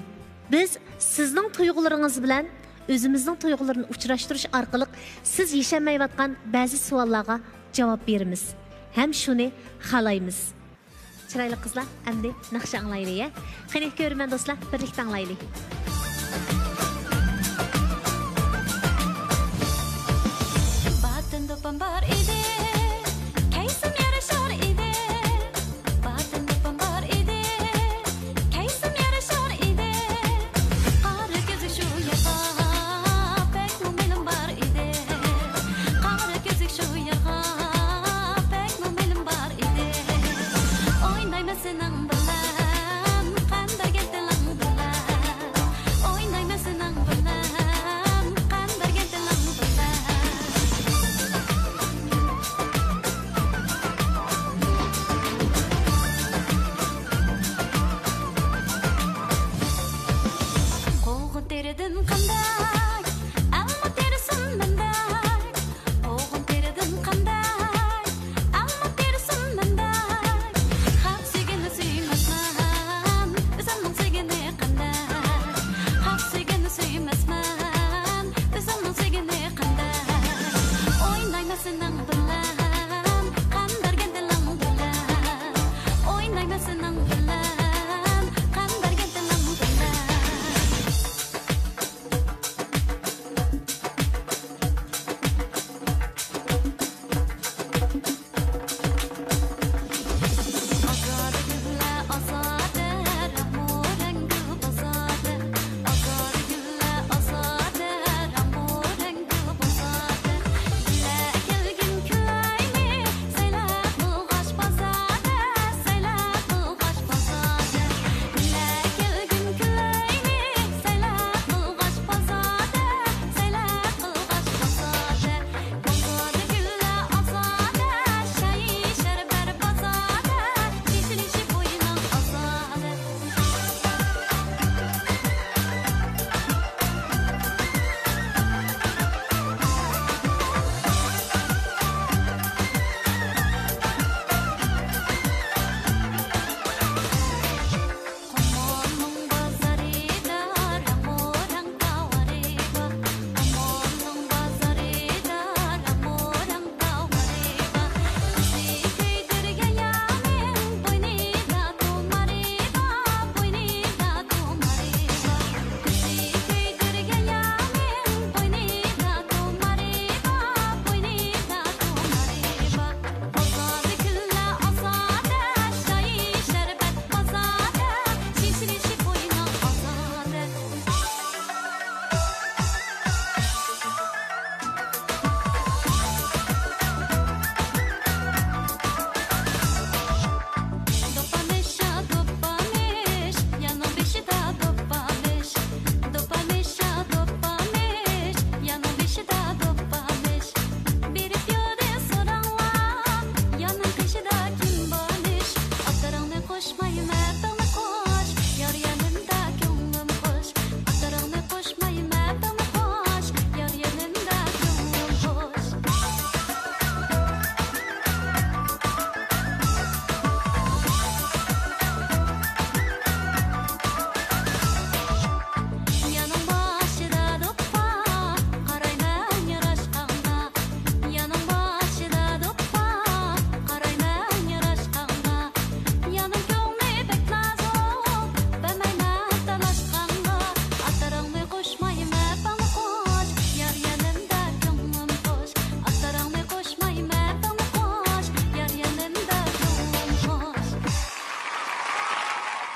Biz sizning tuyg'ularingiz bilan o'zimizning tuyg'ularini uchrashtirish orqali siz yashamayotgan ba'zi savollarga javob beramiz. Ham shuni xohlaymiz. Chiroyli qizlar, endi naqsha anglaylik-ya. Qani ko'rman do'stlar, birlikda anglaylik. Batın dopan bar ide, kaysim yarashar ide. Batın dopan bar ide, kaysim yarashar ide. Qari ko'zi shu yerda, pek mu'minim bar ide. Qari ko'zi shu yerda, pek mu'minim bar ide. O'ynayman sening bilan, qanday getilang bilan.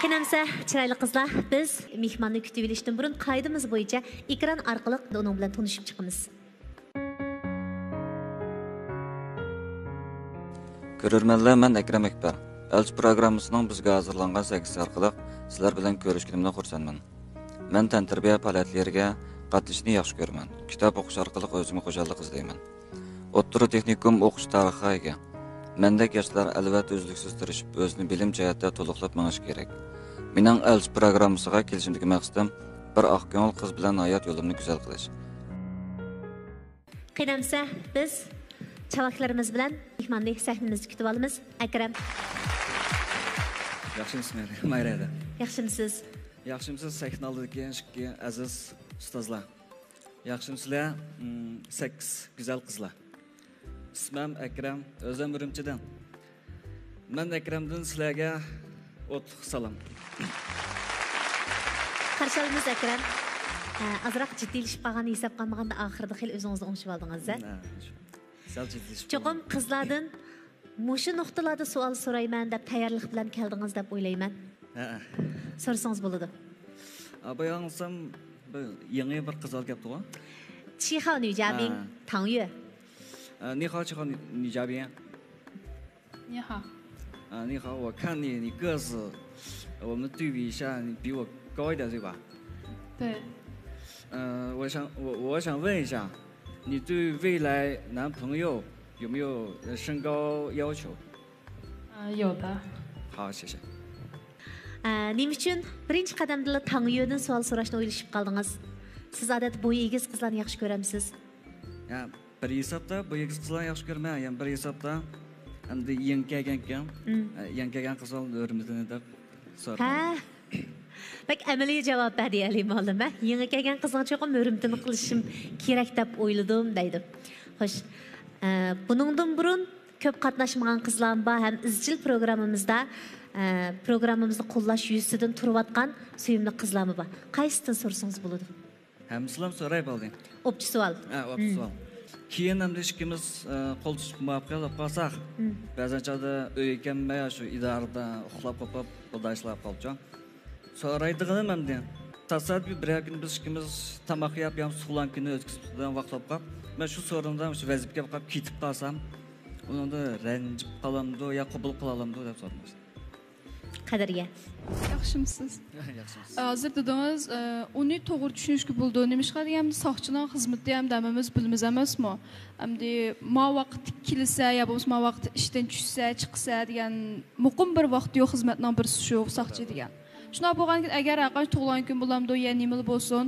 Qinamsa, chiroyli qizlar, biz mehmonni kutib olishdan burun qoidamiz bo'yicha ekran orqali uning bilan tanishib chiqamiz. Ko'rurmanlar, men Akram Akbar. Elchi programmasining bizga hozirlangan seksi orqali sizlar bilan ko'rishganimdan xursandman. Men tantarbiya faoliyatlariga qatnashishni yaxshi ko'raman. Kitob o'qish orqali o'zimga xo'jalik izlayman. O'rta texnikum o'qish tarixiga mendek yoshlar albatta uzluksiz tirishib, o'zini bilim jihatda to'liqlab menish kerak. Mening elchi programmasiga kelishimdagi maqsadim bir oq ko'ngil qiz bilan hayot yo'limni go'zal qilish. Qinamsa, biz chavaklarimiz bilan mehmonni sahnamizda kutib olamiz. Akram. Yaxshimisiz, Mayrada? Yaxshimisiz? Yaxshimisiz, sahna oldidagi ishki aziz ustozlar. Yaxshimisizlar, 8 go'zal qizlar. İsmim Akram, o'zim Urumchidan. Men Akramdan sizlarga o'tliq salom. Qarshi olamiz Akram. Azroq jiddiylashib qolgan hisob qilmaganda oxirida xil o'zingizni o'ngishib oldingiz. Sal jiddiylashib. Cho'qim qizlardan mushu nuqtalarda savol so'rayman deb tayyorlik bilan keldingiz deb o'ylayman. Ha. So'rasangiz bo'ladi. Abayangsam yangi bir qiz olib kelibdi-ku. 7号女嘉宾唐月。你好，7号女嘉宾。你好。你好，我看你个子，我们对比一下，你比我高一点，对吧？对。我想问一下，你对未来男朋友有没有身高要求？有的。好，谢谢。Nima uchun birinchi qadamda Tangyodan savol so'rashni o'ylashib qoldingiz? Siz odatda bo'yi egiz qizlarni yaxshi ko'ramsiz? Bir hesabda bo'yi egiz qizlarni yaxshi ko'raman, ham bir hesabda endi yankagan qizlarni o'rimizni deb so'radim. Bak amaliy javob beraylik oldin. Yangi kelgan qizlarga cho'qim o'rimtini qilishim kerak deb o'yladim deydi. Xo'sh, buningdan burun ko'p qatnashmagan qizlar bor, ham izchil programmamizda programmamizni qo'llash yuzidan turayotgan sevimli qizlarmi bor? Qaysidan so'rasangiz bo'ladi? Hammalar so'ray bo'ldi. Opchi savol. Opchi savol. Keyin ham ishimiz qo'l tutib muvaffaqiyat qilsak, ba'zan chog'da uyga shu idorada uxlab qolib, xudo ishlab qolgan. So'raydiganim hamda tasodif bir kun biz ishimiz tamoq yeb, ham suxlan kuni o'tkazib vaqt topib, men shu so'rindan shu vazifaga qolib ketib qolsam, unda ranjib qolamdi yo qabul qila olamdi deb so'ramoqchiman. Qadriya. Yaxshimisiz? Yaxshimisiz. Hozir dedingiz, uni to'g'ri tushunishga bo'ldi. Nimishqa deganda soqchining xizmati ham damimiz bilmiz emasmi? Hamda ma vaqt kelsa yo bo'lmasa ma vaqt ishdan tushsa, chiqsa degan muqim bir vaqt yo'q xizmatning birisi shu soqchi degan. Shuna bo'lganki agar aqal tug'ilgan kun bo'lamdi, yo nima bo'lsin,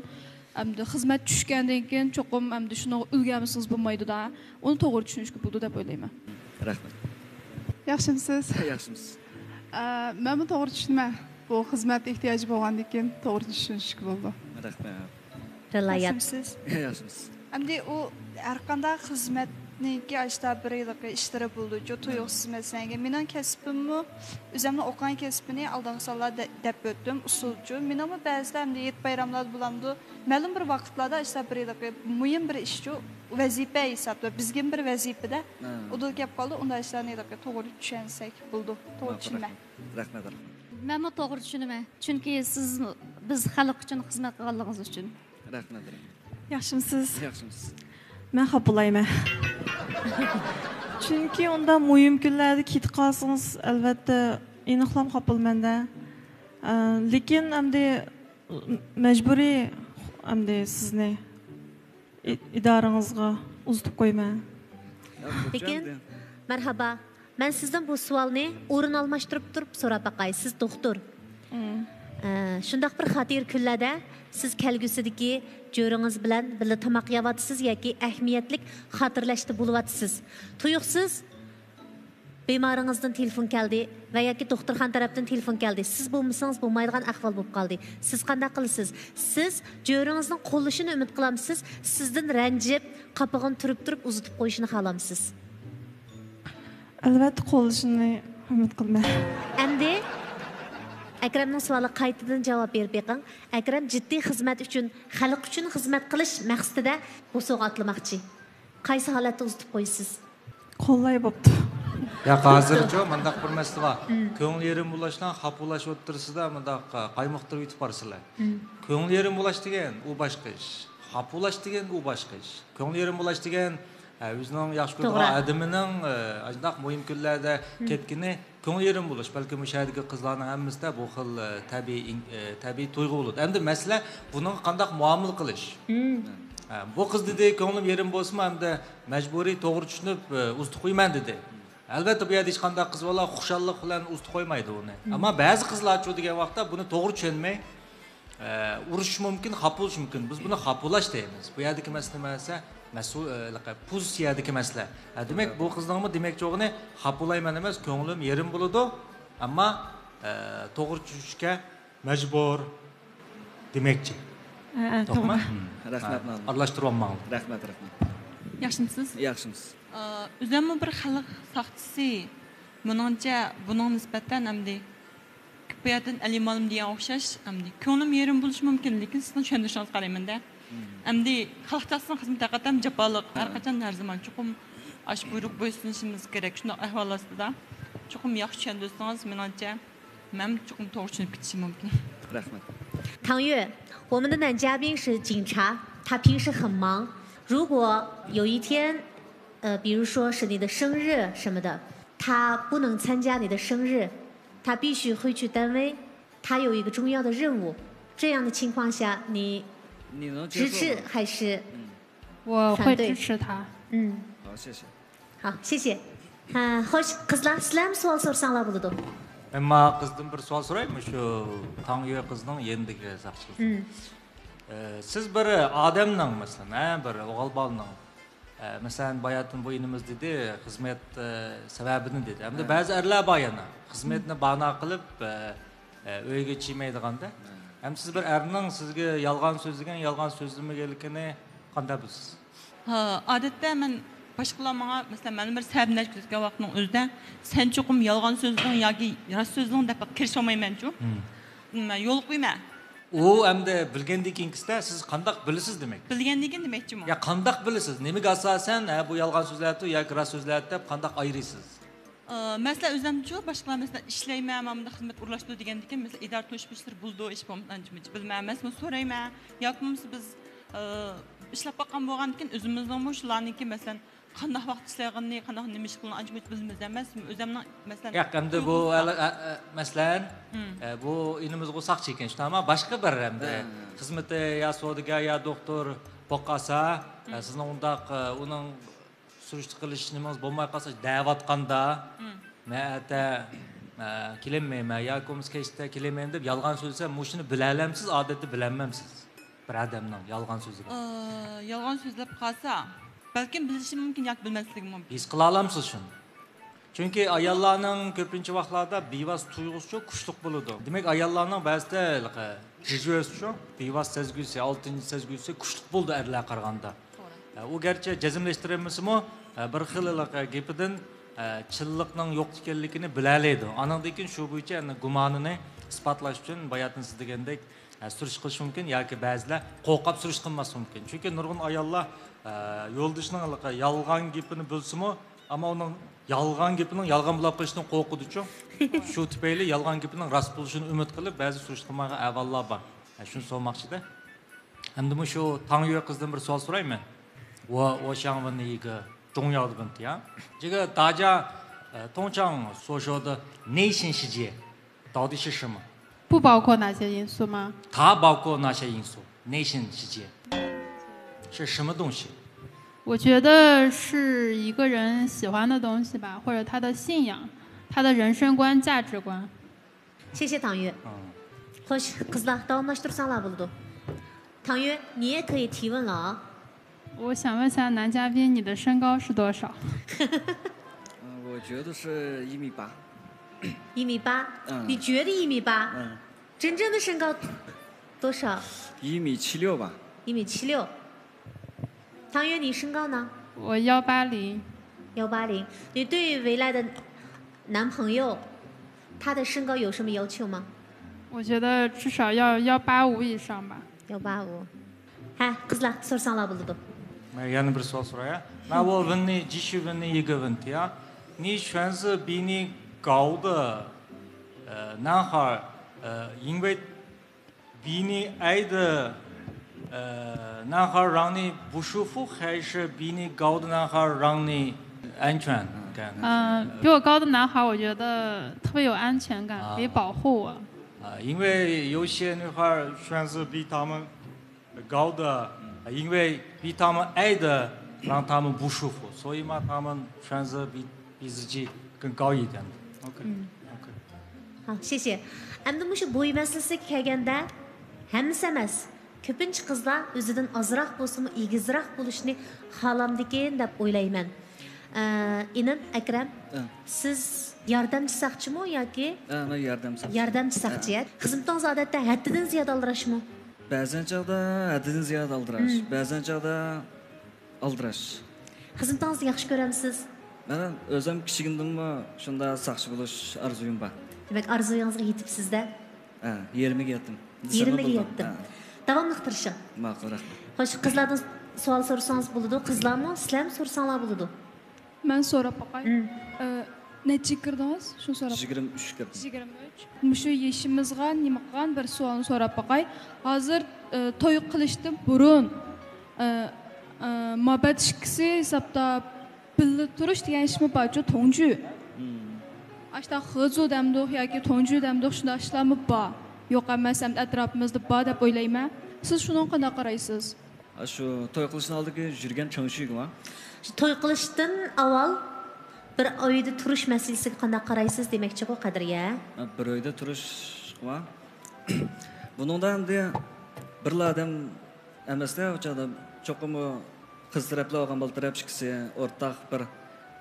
hamda xizmat tushgandan keyin cho'qim hamda shuni ulgamisiz bo'lmaydi-da. Uni to'g'ri tushunishga bo'ldi deb o'ylayman. Rahmat. Yaxshimisiz? Yaxshimisiz. Men bu to'g'ri tushunman. Bu xizmat ehtiyoji bo'lgandan keyin to'g'ri tushunishga bo'ldi. Rahmat. Yaxshimisiz? Yaxshimisiz. Endi u har qanday xizmatniki ashta bir yillik ishlari bo'ldi. Jo tuyuqsiz masalan, mening kasbimmi, o'zimning o'qigan kasbini aldingi sonlar deb o'tdim, usulchi. Mening ba'zida endi yet bayramlar bo'lamdi. Ma'lum bir vaqtlarda ashta bir yillik muhim bir ishchi vazifa hisobda bizga bir vazifada udul gap qoldi, unda ishlarni to'g'ri tushunsak bo'ldi. To'g'ri tushunman. Rahmat. Men bu to'g'ri tushunaman. Chunki siz biz xalq uchun xizmat qilganingiz uchun. Rahmat. Yaxshimisiz? Yaxshimisiz. Men xafalayman. Chunki unda muhim kunlarda ketib qolsangiz, albatta aniqlam xafalamanda. Lekin hamda majburiy hamda sizni idorangizga uzatib qo'yman. Lekin marhaba. Men sizdan bu savolni o'rin almashtirib turib so'rab baqay. Siz doktor. Shundaq bir xatir kunlarda siz kelgusidagi jo'ringiz bilan birga tamoq yeyatsiz yoki ahamiyatli xotirlashda bo'lyapsiz. Tuyuqsiz bemoringizdan telefon keldi va yoki doktorxona tarafdan telefon keldi. Siz bo'lmasangiz bo'lmaydigan ahvol bo'lib qoldi. Siz qanday qilasiz? Siz jo'ringizning qo'llashini umid qilamsiz? Sizdan ranjib, qapig'ini turib uzatib qo'yishini xohlamsiz? Albatta qo'llashini umid qilman. Endi Akramning savoliga qaytadan javob berib beqing. Akram jiddiy xizmat uchun, xalq uchun xizmat qilish maqsadida bu so'g'a atlamoqchi. Qaysi holatda uzatib qo'ysiz? Qo'llay bo'pti. Ya hozircha mundaq bir masala bor. Ko'ngil yerim bo'lishdan xapulash o'tirsida mundaq qaymoqtirib yutib borsizlar. Ko'ngil yerim bo'lish degan u boshqa ish. Xapulash degan u boshqa ish. Ko'ngil yerim bo'lish degan o'zining yaxshi ko'rgan odamining ajnaq muhim kunlarda ketgini ko'ngil yerim bo'lish. Balki mushahidagi qizlarning hammasida bu xil tabiiy tuyg'u bo'ladi. Endi masala buning qanday muomala qilish. Bu qiz dedi ko'nglim yerim bo'lsa hamda majburiy to'g'ri tushunib usti qo'yman dedi. Albatta bu yerda hech qanday qiz bola xushallik bilan usti qo'ymaydi uni. Ammo ba'zi qizlar chu degan vaqtda buni to'g'ri tushunmay urishish mumkin, xapulash mumkin. Biz buni xapulash deymiz. Bu yerdagi masala emas, pozitsiyadagi masala. Demak, bu qizning demak cho'g'ini xapulayman emas, ko'nglim yerim bo'ladi, ammo to'g'ri tushishga majbur demakchi. To'g'rimi? Rahmat. Aralashtirolmang. Rahmat. Yaxshimisiz? Yaxshimiz. O'zimmi bir xalq soqchisi. Buning nisbatan hamda ko'payatdan alimalim degan o'xshash, hamda ko'nglim yerim bo'lishi mumkin, lekin sizni tushuntirishingizni qarayman-da. Hamda xalq ta'sirning xizmat taqatam jaboliq, har qachon har zaman chuqum ash buyruq bo'ysunishimiz kerak. Shunday ahvol ostida chuqum yaxshi tushuntirsangiz, menimcha men chuqum to'g'ri tushunib ketishim mumkin. Rahmat. 唐月，我们的男嘉宾是警察，他平时很忙。如果有一天，比如说是你的生日什么的，他不能参加你的生日，他必须回去单位，他有一个重要的任务。这样的情况下，你支持还是我会支持他。好，谢谢。好，谢谢。xo'sh, qizlar, sizlar ham savol so'rasanglar bo'ladi. Ammo qizdan bir savol so'raymi shu Tangyo qizning yendigi saqchi. Siz bir odamning masalan, bir o'g'il bolaning masalan bayatın bu inimiz dedi, xizmat sababini dedi. Hamda ba'zi erlar bor yana xizmatni bana qilib uyga chimaydiganda. Ham siz bir erning sizga yolg'on so'zlagan, yolg'on so'zlamaganligini qanday bilasiz? Odatda men başqalar bana mesela mənim bir səbəbini göstərən vaxtın özdə sən çoxum yalğan sözlüyün yoki rost sözlüyün deyə kirişolmayman şu. Mən yol qoyma. O hamda bilgandan keyingisida siz qandaq bilasiz demak. Bilgandan keyin demakchimi? Ya qandaq bilasiz? Nimaga asosan bu yolg'on so'zlarni yoki rost so'zlarni deb qandaq ayırırsınız? Mesela özümçü başqalar mesela işləyməm, məndə xidmət urlaşdı degandan keyin mesela idare to'shbishlar buldu, ish bo'lmaganchimi bilmayman, so'rayman. Yoki biz ishlab baqqan bo'lgandan keyin o'zimizning shularniki mesela qanday vaqt ishlaganini, qanday nima ish qilganini ancha bilmaymiz emas. O'zimning mesela yo'q, endi bu masalan bu inimizga saqchi ekan, shunami? Boshqa bir hamda xizmati ya savdogar ya doktor boqqasa, sizning undaq uning surishtiruv qilish nimangiz bo'lmay qolsa, da'vatqanda ma'ata kelinmayman yoki ko'mskashda kelinmayman deb yolg'on so'zlasa, mushuni bilalamsiz, odatda bilamansiz. Bir odamning yolg'on so'ziga. Yolg'on so'zlab qolsa balkim bilishi mumkin yoki bilmasligim mumkin. His qila olamsiz shuni. Chunki ayollarning ko'pincha vaqtlarda bevos tuyg'usi çok kuchli bo'ladi. Demak, ayollarning ba'zida jizvesi, bevos sezgusi, 6-chi sezgusi kuchli bo'ldi erlar qaraganda. U garchi jazmlashtirilmasimi, bir xil gapidan chilliqning yo'q ekanligini bilalaydi. Anandan keyin shu bo'yicha gumonini isbotlash uchun bayatni siz degandek surish qilish mumkin yoki ba'zilar qo'rqib surish qilmas mumkin. Chunki nurg'un ayollar yo'ldoshining yolg'on gapini bilsimi, ammo uning yolg'on gapining yolg'on bo'lib qolishidan qo'rqidi-ku. Shu tufayli yolg'on gapining rost bo'lishini umid qilib, ba'zi surish qilmagan avvallar bor. Shuni so'rmoqchida. Endi shu Tangyo qizdan bir savol so'rayman. 我想问你一个重要的问题啊，这个大家通常所说的内心世界到底是什么？不包括哪些因素吗？它包括哪些因素？内心世界是什么东西？我觉得是一个人喜欢的东西吧，或者他的信仰，他的人生观、价值观。谢谢唐月。Hoş, kızlar davamlaştırsanlar buldu. 唐月，你也可以提问了啊。我想问一下男嘉宾，你的身高是多少？我觉得是1.8米。1.8米？你觉得1.8米？真正的身高多少1.76米吧。1.76米。唐月，你身高呢？我180。180。你对未来的男朋友，他的身高有什么要求吗？我觉得至少要185以上吧。185。Ha, kızlar sorsanlar buldu. Yana bir savol so'raya. Mana bu vinni, jishi vinni, yigi vinni ya. 你全是比你高的男孩，因为比你矮的男孩让你不舒服，还是比你高的男孩让你安全感？比我高的男孩，我觉得特别有安全感，可以保护我。因为有些女孩选择比他们高的，因为比他们矮的让他们不舒服，所以嘛，他们选择比自己更高一点的。OK。好，谢谢。Endi mushu bo'y masalasiga kelganda hammasi emas. Ko'pincha qizlar o'zidan ozroq bo'lsa-mu, egizroq bo'lishni xohlamdikan deb o'ylayman. İnan Akram, siz yordamchi saqchimi yoki? Men yordamchi. Yordamchi saqchi. Xizmatingiz odatda haddidan ziyod aldirashmi? Ba'zan chog'da haddidan ziyod aldirash, ba'zan chog'da aldirash. Xizmatingizni yaxshi ko'ramsiz? Men o'zim kichigimdanmi shunda saqchi bo'lish orzuyim bor. Demak, orzuyingizga yetibsiz-da? 20ga yetdim. 20ga yetdim. Davomli tirishing. Ma'qul, rahmat. Xo'sh, qizlardan savol so'rasangiz bo'ladi, qizlarmi, sizlarmi so'rasanglar bo'ladi? Men so'rab boqay. Necha kirdingiz? Shuni so'rab. 23 kirdim. 23. Shu yeshimizga nima qilgan bir savolni so'rab boqay. Hozir to'y qilishdan burun mobat ishkisi hisobda billa turish degan ishmi bor-ku, tongju. Ashta xizу demdiq yoki tongju demdiq shunday ishlarmi bor? Yo'q emas, ham atrofimizda bor deb o'ylayman. Siz shuni qanday qaraysiz? Shu to'y qilishdan oldingi yurgan cho'ngshigimi? To'y qilishdan avval bir oyda turish masalasiga qanday qaraysiz demoqchi-ku Qadriya? Bir oyda turishmi? Buningda endi bir odam emasda, o'chada cho'qim qiz taraflar olgan bol taraf chiqsa, o'rtaq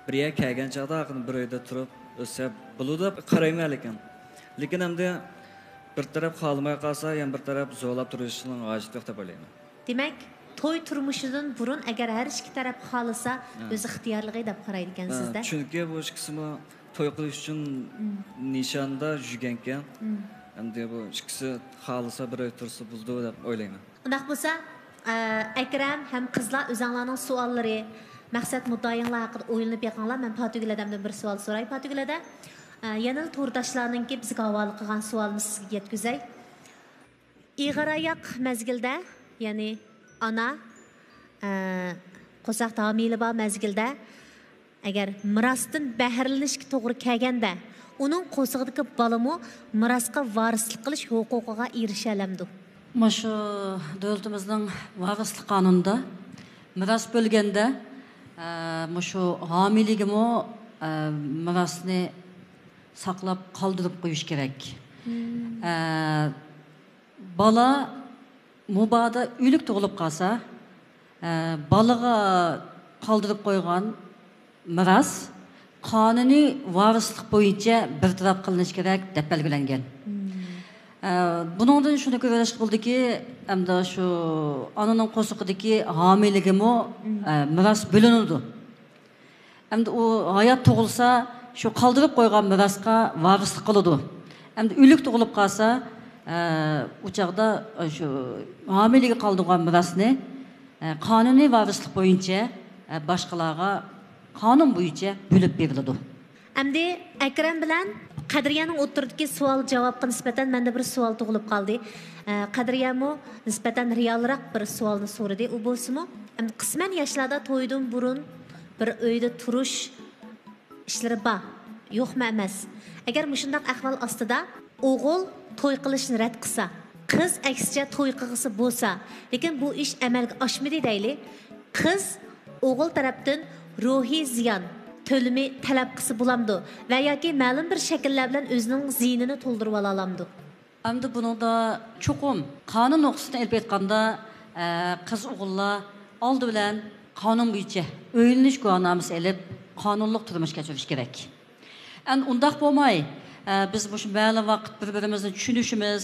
birga kelgan chog'da bir oyda turib o'sa bo'ladi deb qarayman lekin. Lekin endi bir taraf xohlamay qolsa, ham bir taraf zo'rlab turishining hojati yo'q deb o'ylayman. Demak, to'y turmushidan burun agar har ikki taraf xohlasa, o'zi ixtiyorligi deb qaraydi ekansizda. Chunki bu ikkisini to'y qilish uchun nishonda yurgan ekan. Endi bu ikkisi xohlasa bir oy tursa bo'ldi deb o'ylayman. Undaq bo'lsa, Akram ham qizlar o'zinglarning savollari, maqsad muddaoyinglar haqida o'ylanib yaqinlar. Men Fatiguladamdan bir savol so'ray. Fatigulada yana to'rdashlarningki bizga havola qilgan savolni sizga yetkazay. Ig'aroyoq mazgilda, ya'ni ana qo'saq homiyli bor mazgilda agar mirosdan bahrlanishga to'g'ri kelganda, uning qo'sig'idagi bolami mirosga varislik qilish huquqiga erisha olamdi. Şu devletimizin varislik qonunida miros bo'lganda şu hamiligimi mirosni saqlab qoldirib qo'yish kerak. Bola mubada o'lik tug'ilib qolsa, balaga qoldirib qo'ygan miros qonuniy varislik bo'yicha bartaraf qilinishi kerak deb belgilangan. Buningdan shuni ko'rish bo'ldiki, hamda shu onaning qo'sig'idagi homiligimi miros bo'linadi. Hamda u hayot tug'ilsa, shu qoldirib qo'ygan mirosga varislik qiladi. Hamda o'lik tug'ilib qolsa, u chaqda shu homiliga qoldirgan mirosni qonuniy varislik bo'yicha boshqalarga qonun bo'yicha bo'lib beriladi. Endi Akram bilan Qadriyaning o'rtasidagi savol-javobga nisbatan menda bir savol tug'ilib qoldi. Qadriyami nisbatan realroq bir savolni so'radi. U bo'lsa-mu, endi qisman yoshlarda to'ydan burun bir uyda turish ishlari bor, yo'qmi emas. Agar mushundaq ahvol ostida o'g'il to'y qilishni rad qilsa, qiz aksicha to'y qilg'isi bo'lsa, lekin bu ish amalga oshmadi deyli. Qiz o'g'il tarafdan ruhiy ziyon to'limi talab qilsa bo'lamdi va yoki ma'lum bir shakllar bilan o'zining ziynini to'ldirib ola olamdi. Endi buningda cho'qim qonun o'qisini elib aytganda qiz o'g'illar oldi bilan qonun bo'yicha o'yinish guvohnomasi olib qonunliq turmush kechirish kerak. Endi undaq bo'lmay biz bu ma'lum vaqt bir-birimizni tushunishimiz,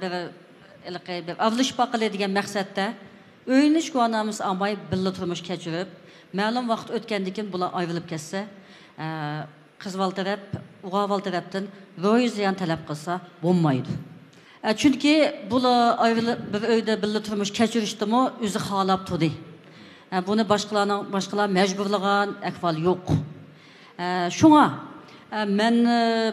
bir avlish baqiladigan maqsadda o'yinish guvohnomasi olmay birga turmush kechirib, ma'lum vaqt o'tgandan keyin bular ayrilib ketsa, qizval taraf, o'g'il tarafdan ro'y ziyon talab qilsa bo'lmaydi. Chunki bular ayrilib bir uyda birga turmush kechirishdimi o'zi xohlab turdi. Buni boshqalar majburlagan ahvol yo'q. Şuna ben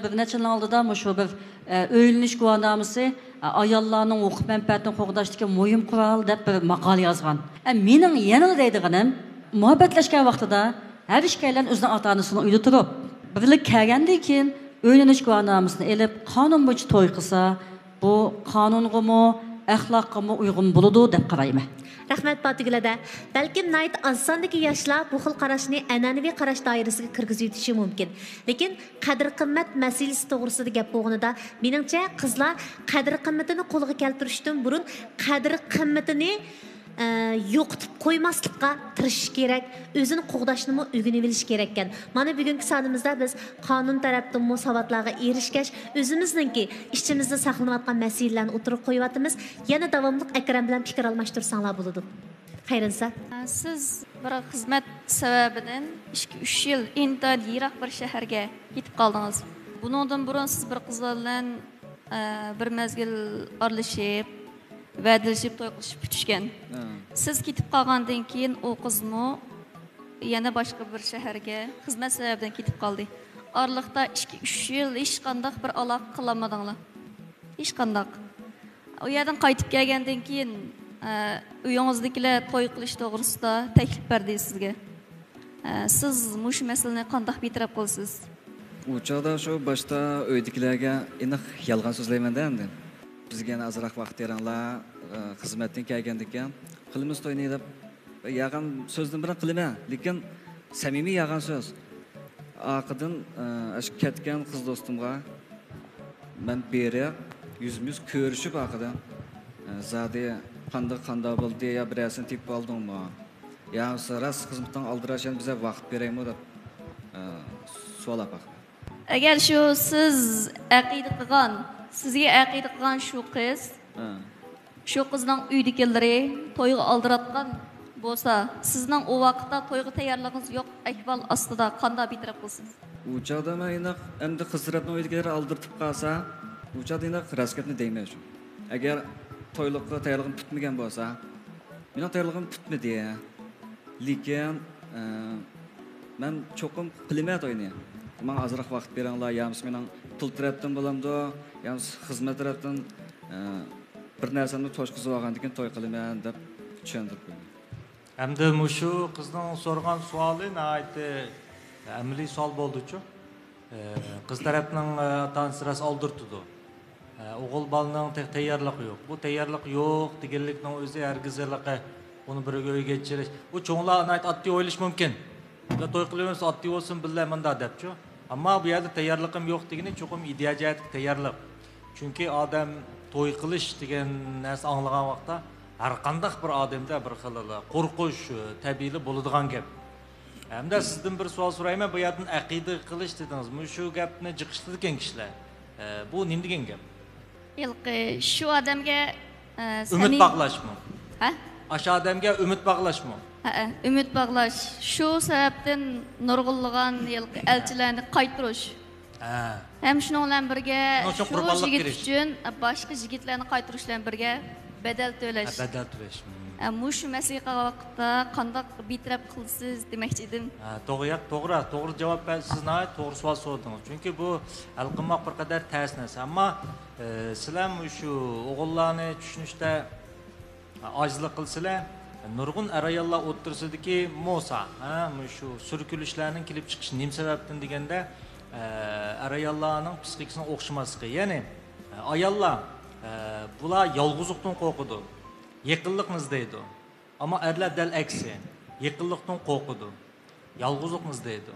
bir neçə il aldıda şu bir öyleniş guvanamısı ayollarning huquq manfaatini qo'g'dashdagi muhim qurol deb bir maqola yozgan. Mening yana deydiganim, muhabbatlashgan vaqtida har ishkaylar o'zining ota-onasini uyda turib, birlik kelgandan keyin öylenish guvanamısını elib qonun bo'yicha to'y qilsa, bu qonungami, axloqqami uygun bo'ladi deb qarayman. Rahmat Batigilada. Balkim nayt azsandagi yoshlar bu xil qarashni an'anaviy qarash doirasiga kirgizib yetishi mumkin. Lekin qadr-qimmat masalasi to'g'risida gap bo'lganida, meningcha qizlar qadr-qimmatini qo'lga keltirishdan burun qadr-qimmatini yo'qitib qo'ymaslikqa tirishish kerak, o'zini qo'g'dashni o'rganib olish kerak ekan. Mana bugungi sonimizda biz qonun tarafdan savatlarga erishgach, o'zimizningki ichimizda saqlanayotgan masalalarni o'tirib qo'yapmiz. Yana davomli Akram bilan fikr almashtirsanlar bo'ladi. Xayrinsa. Siz bir xizmat sababidan 2-3 yil intayin yiroq bir shaharga ketib qoldingiz. Bundan burun siz bir qiz bilan bir mezgil aralashib va'dalashib to'y qilishib kutishgan. Siz ketib qolgandan keyin u qizmi yana boshqa bir shaharga xizmat sababidan ketib qoldi. Oralikda 2-3 yil hech qanday bir aloqa qilmadinglar. Hech qanday. U yerdan qaytib kelgandan keyin uyingizdagilar to'y qilish to'g'risida taklif berdi sizga. Siz mush masalani qanday bitirib qilsiz? U chog'da shu boshda uydagilarga aniq yolg'on so'zlayman-da endi. Bizga azroq vaqt beringlar, xizmatdan kelgandan keyin qilimiz to'yni deb yaqin so'zdan bilan qilaman, lekin samimiy yaqin so'z. Aqidin ash ketgan qiz do'stimga men beri yüzümüz ko'rishib aqidan zadi qanday bo'ldi ya birasini tip oldingmi? Ya ras xizmatdan aldirashdan bize vaqt beraymi deb so'rab baqdi. Agar shu siz aqida qilgan, sizga aqida qilgan shu qiz, shu qizning uydagilari to'yga aldiratgan bo'lsa, sizning o vaqtda to'yga tayyorligingiz yo'q, ahvol ostida qanday bitirib qilsiz? U chog'da men endi qiz tarafdan uydagilari aldirtib qolsa, u chog'da raskatni deyman shu. Agar to'yliqqa tayyorligim bitmagan bo'lsa, mening tayyorligim bitmadi. Lekin men cho'qim qilaman to'yni. Men azroq vaqt beringlar, ya'ni mening pul tarafdan bo'lamdi, ya'ni xizmat tarafdan bir narsani to'shqizib olgandan keyin to'y qilaman deb tushuntirib qo'ydim. Hamda mushu qizning so'ragan savoli nihoyatda amaliy savol bo'ldi-ku. Qiz tarafning ota-onasi ras oldirtdi. O'g'il bolaning tayyorligi yo'q. Bu tayyorlik yo'q deganlikning o'zi hargizliqi uni birga uyga yetirish. Bu cho'nglar nihoyat oddiy o'ylash mumkin. Biz to'y qilamiz, oddiy bo'lsin, billah menda debchi. Ammo bu yerda tayyorligim yo'q degani cho'qim ideyajiyatik tayyorlik. Chunki odam to'y qilish degan narsa anglagan vaqtda har qanday bir odamda bir xil qo'rqish tabiiy bo'ladigan gap. Hamda sizdan bir savol so'rayman, bu yerdan aqida qilish dedingiz. Shu gapni jiqishtirgan kishilar. Bu nima degan gap? Yilqi shu odamga umid bog'lashmi? Ha? Aşağı odamga umid bog'lashmi? Ha, umid bog'lash. Shu sababdan nurg'unlagan yilqi elchilarni qaytirish. Hem shuninglar bilan birga shu yigit uchun boshqa yigitlarni qaytirish bilan birga bedel to'lash. Bedel to'lash. Mush masalaga vaqtda qanday bitirib qilsiz demoqchi edim. To'g'ri javob bersiz, to'g'ri savol so'radingiz. Chunki bu hal qilmoq bir qadar tez narsa. Ammo sizlar shu o'g'illarni tushunishda ojizlik qilsalar, nurg'un ayollar o'tirsidagi Musa, shu surkulishlarning kelib chiqishi nima sababdan deganda ayollarning psixikasini o'xshamasligi. Ya'ni ayollar bular yolg'izlikdan qo'rqadi. Yaqinlikni izlaydi. Ammo erlar dal aksi. Yaqinlikdan qo'rqadi. Yolg'izlikni izlaydi.